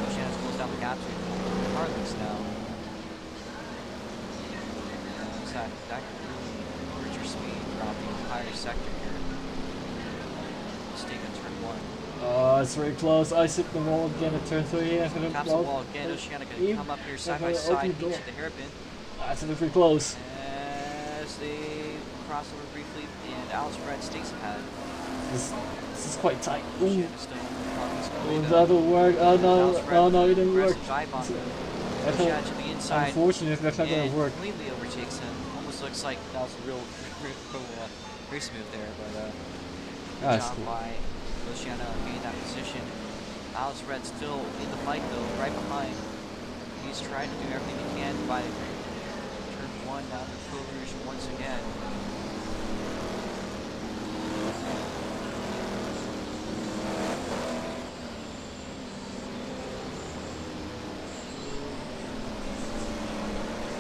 Oceanus goes down the gap to Carlos now. That could really hurt your speed throughout the entire sector here. Mistake on turn 1. Oh, it's very close. I hit the wall again at turn 3. Taps the wall again. Oceana gonna come up here side by side into the hairpin. That's very close. As they cross over briefly, and Alex Brad stays ahead. This is quite tight. Ooh. Oceana still Oh, that'll work. Oh no, oh no, it didn't work. Oceana to the inside. Unfortunate, that's not gonna work. Completely overtakes him. Almost looks like that was a real race move there, but good job by Oceana gaining that position. Alex Red still in the fight though, right behind. He's trying to do everything he can by turn 1 down to Pro Rouge once again.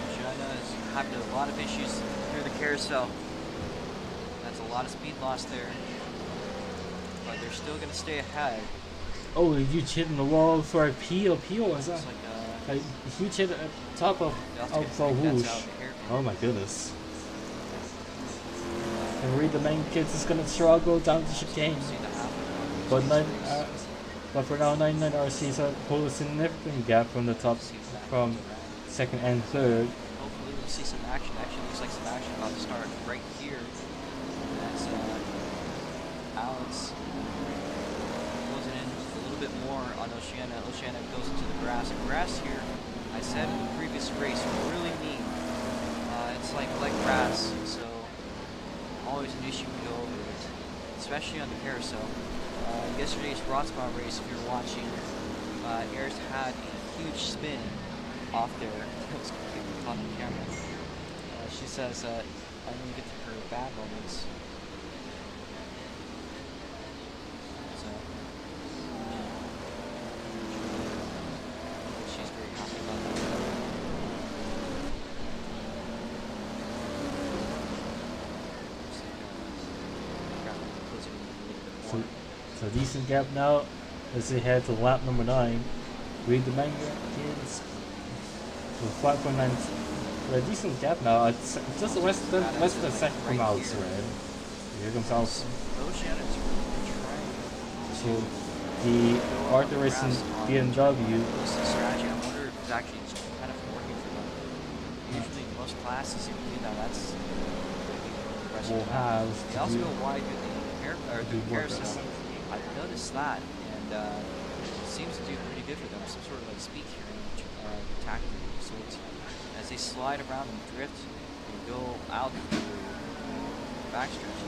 Oceana is having a lot of issues through the carousel. That's a lot of speed loss there. But they're still going to stay ahead. Oh, a huge hit in the wall for a Pio. Pio was that? Like a huge hit at top of Rouge. Oh my goodness. And Reed, the main kids, is gonna struggle down the chicane. But for now, 99 RCs hold a significant gap from the top, from second and third. Hopefully we'll see some action. Actually looks like some action about to start right here. As Alex closing in a little bit more on Oceana. Oceana goes into the grass. And grass here, I said in the previous race, really mean. It's like grass, so always an issue to go over it, especially on the carousel. Yesterday's Rotsma race, if you're watching, Ayers had a huge spin off there. It was completely caught on camera. She says that I only get to her bad moments. So, she's very happy about that. So decent gap now as they head to lap number 9. Read the manga kids with 5.9. A decent gap now. It's just less than a second from outside. Here comes Alps. So the Arthur Racing BMW. Strategy. I wonder if it's actually kind of working for them. Usually most classes you do that. That's will have. They also go wide with the carousel. I've noticed that, and it seems to do pretty good for them. Some sort of like speed carrying tactic. So it's, as they slide around and drift and go out through the backstretch.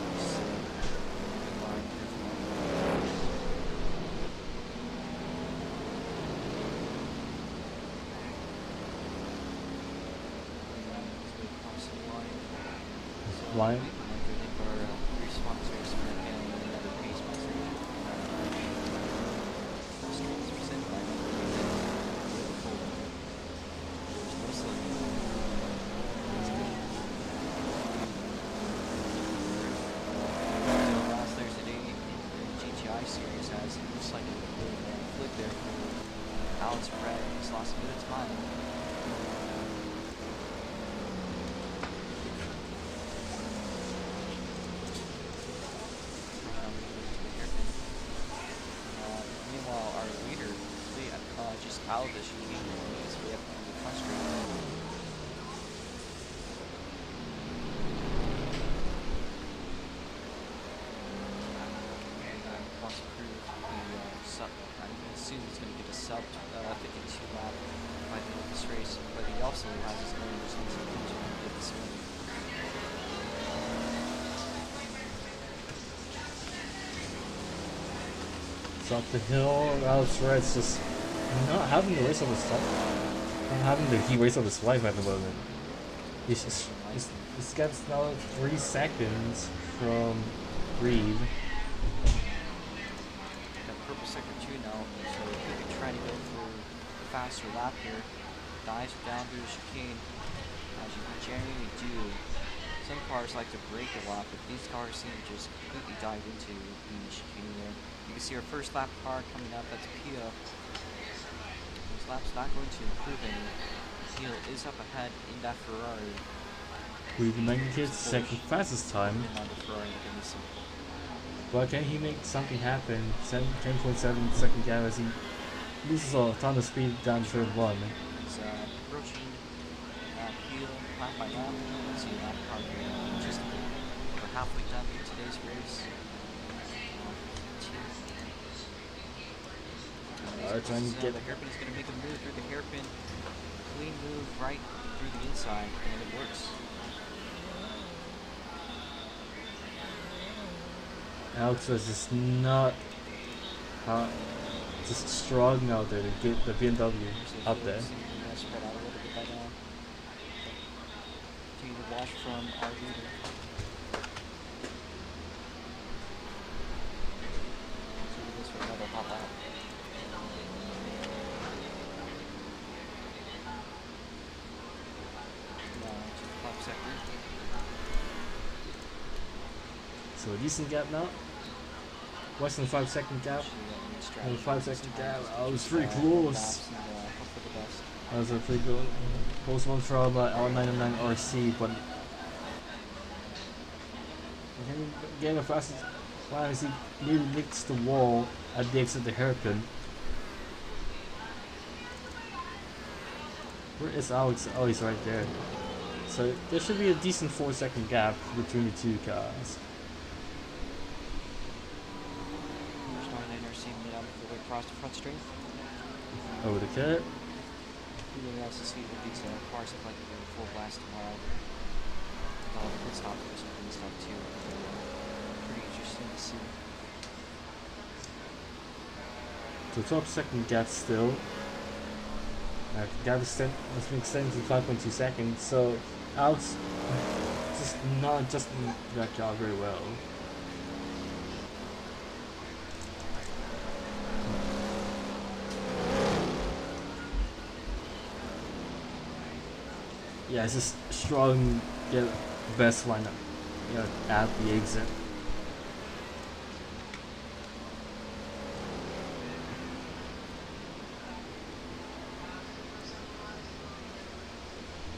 line. Last Thursday in the GTI series has it looks like a bit of a flip there for Alex Brett. He's lost a bit of time. Meanwhile, our leader, just out of the chicane, is way up to the front straight. Wants to prove the sub. I'm assuming he's going to get a sub 52 lap by the end of this race, but he also has his own responsibility to get this win. It's up the hill. Alex Red's just not having the race of his life. Not having the heat race of his life at the moment. He's gets now 3 seconds from Reed. Purple sector 2 now, so he could be trying to go for a faster lap here. Dives down through the chicane, as you generally do. Some cars like to brake a lot, but these cars seem to just completely dive into the chicane there. You can see our first lap car coming up, that's Pia. This lap's not going to improve any. Heel is up ahead in that Ferrari. Reed Menkids second fastest time. On the Ferrari, give me some. But can he make something happen? 10.7 second gap as he loses a ton of speed down turn 1. He's approaching heel lap by lap. Let's see lap car here. Just we're halfway done in today's race. Trying to get the hairpin is going to make a move through the hairpin. Clean move right through the inside, and it works. Alex was just not just strong out there to get the BMW up there. Spread out a little bit by now. Continue to watch from our leader. So he goes for another hot lap. Now to the top sector. So a decent gap now. Less than 5 second gap. And 5 second gap. Oh, it was pretty close. That was a pretty good close one from L99 RC, but getting a fast line as he nearly nicks the wall at the exit of the hairpin. Where is Alex? Oh, he's right there. So there should be a decent 4 second gap between the two cars. Across the front straight. Over the cut. Really nice to see that these cars look like they're going full blast tomorrow. With all the pit stops, there's some pit stuff too. Pretty interesting to see. So top second gap still. Gap has been extended to 5.2 seconds. So Alex just not just that job very well. Yeah, it's just strong, get best lineup, at the exit.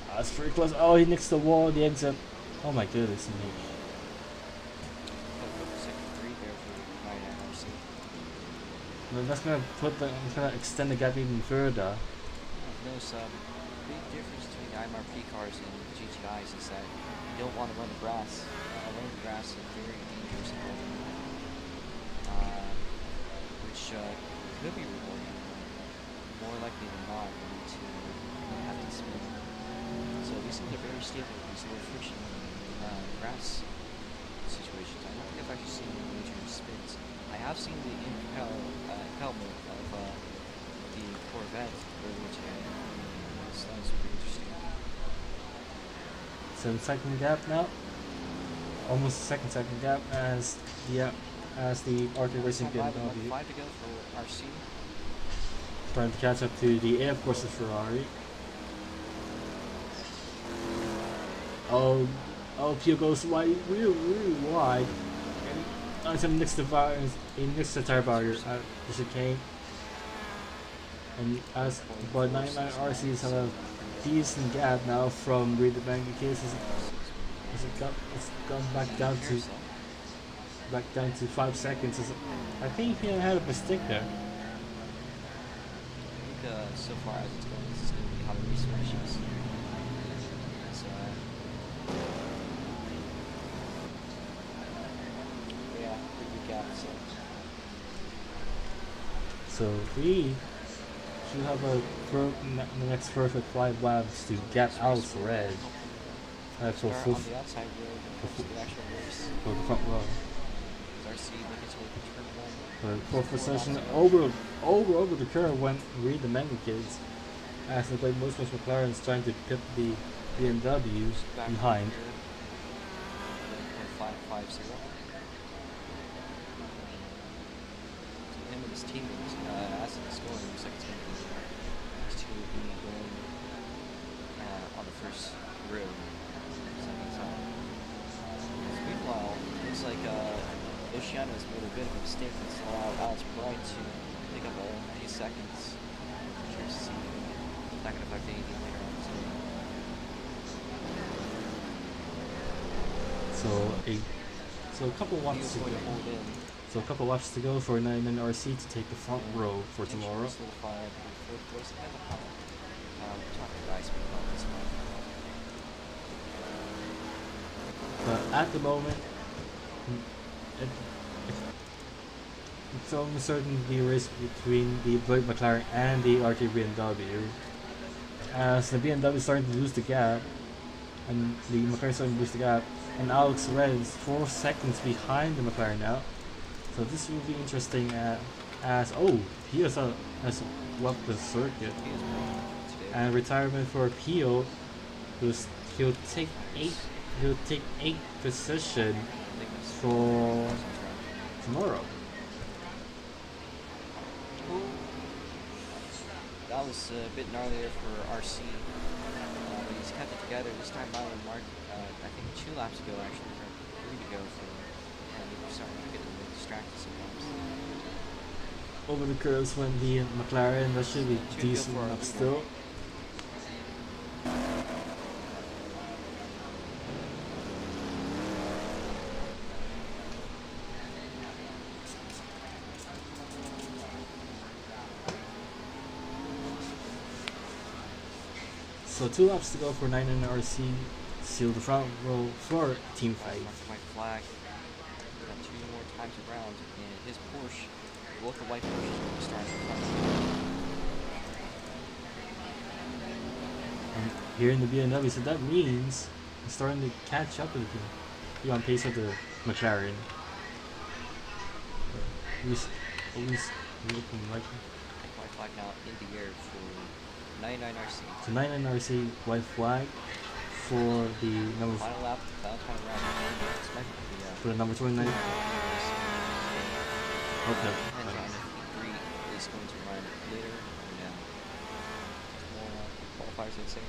That's pretty close. Oh, he nicks the wall at the exit. Oh my goodness me. That's gonna extend the gap even further. There's a big difference between the IMRP cars and GTIs is that you don't want to run the grass. Running the grass is very dangerous, which could be rewarding. More likely than not, going to have to spin. So these things are very stable. These low friction grass situations. I don't think I've actually seen any major spins. I have seen the impel helmet of the Corvette earlier today. So that was pretty interesting. 7 second gap now. almost a second gap as the Arctic Racing BMW 5 to go for RC. trying to catch up to the of course the Ferrari. Oh, Pio goes wide, really wide. And some next to tire barrier at the chicane. And as but 99 RCs have a decent gap now from Reed the Bank case. It's gone back down to 5 seconds. I think he had a mistake there. I think so far as it's going, this is going to be how the race finishes. So, yeah, pretty good gap. So we should have the next perfect 5 laps to get out red. That's for on the outside road for the actual race. For the front row. RC making its way to turn 1. For fourth position over the curve when Reed the Mega Kids as the great most McLaren is trying to pit the BMWs behind. 5.550. So him and his teammates, as it's going, looks like it's going to be these two will be going on the first row. Meanwhile, looks like Oceana has made a bit of a mistake and allowed Alex Bright to pick up a few seconds. Curious to see if that can affect anything later on. So a couple laps to go. So a couple laps to go for 99 RC to take the front row for tomorrow. But at the moment, it's almost certain to be a race between the Blake McLaren and the RT BMW. As the BMW is starting to lose the gap, and the McLaren is starting to lose the gap, and Alex Red is 4 seconds behind the McLaren now. So this will be interesting as he has left the circuit. And retirement for Pio, he'll take 8th position for tomorrow. That was a bit gnarly there for RC. But he's kept it together. This time by Mark, I think 2 laps ago actually, or 3 to go for him. And we're starting to get a bit distracted sometimes. Over the curves when the McLaren, that should be decent up still. So 2 laps to go for 99 RC. Seal the front row for Team 5. White flag. We've got 2 more times around, and his Porsche, both the white Porsches will be starting the front. And here in the BMW, so that means he's starting to catch up with him. He's on pace of the McLaren. At least looking like. White flag now in the air for 99 RC. So 99 RC white flag for the number Final lap, final round. for the number 29. Okay. And P3 is going to run later and more qualifiers, I'd say.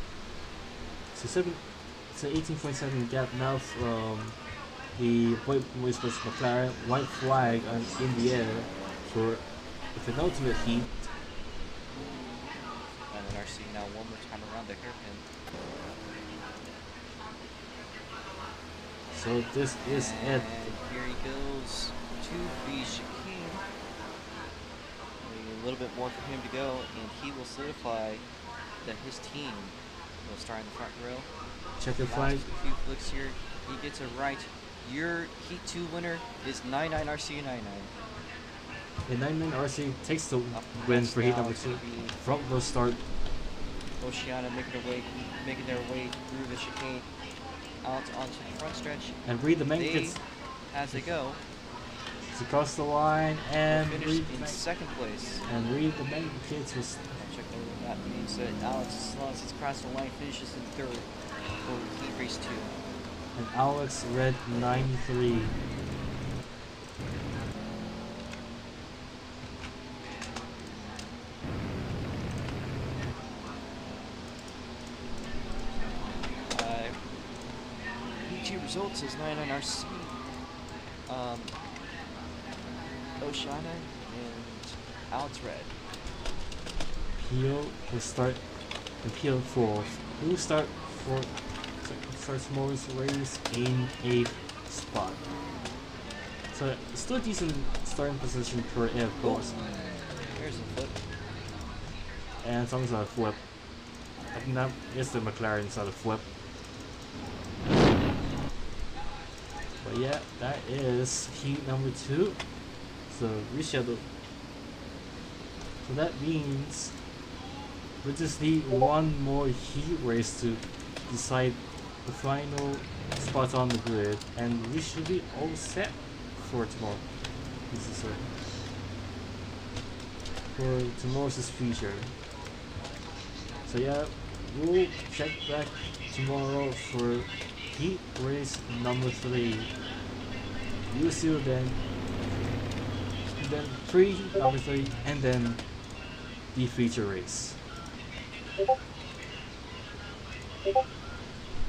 So 18.7 gap now from the white McLaren white flag in the air for the penultimate heat. And then RC now one more time around the hairpin. So this is and it. Here he goes to the chicane. A little bit more for him to go, and he will solidify that his team will start in the front row. Check the flag. A few flicks here. He gets it right. Your Heat 2 winner is 99 RC 99. The 99 RC takes the win for heat number 2. Front row start. Oceana making their way through the chicane out onto the front stretch. And Reed the main gets as they go. It's across the line and finished in second place. And Reed the main kids was Check over that means that Alex Salons across the line finishes in third for Heat Race 2. and Alex Red 93. PG results is 9 NRC, Oshana, and Alex Red. Peel will start the Peel 4th. Who will start for starts tomorrow's race in 8th spot. So still a decent starting position for air course. There's a flip. And someone's a flip. I think that is the McLaren's on a flip. But yeah, that is heat number 2. So reschedule. So that means we just need one more heat race to decide the final spots on the grid, and we should be all set for tomorrow. This is for tomorrow's feature. So yeah, we'll check back tomorrow for heat race number 3. We'll see you then. Then number 3, and then the feature race.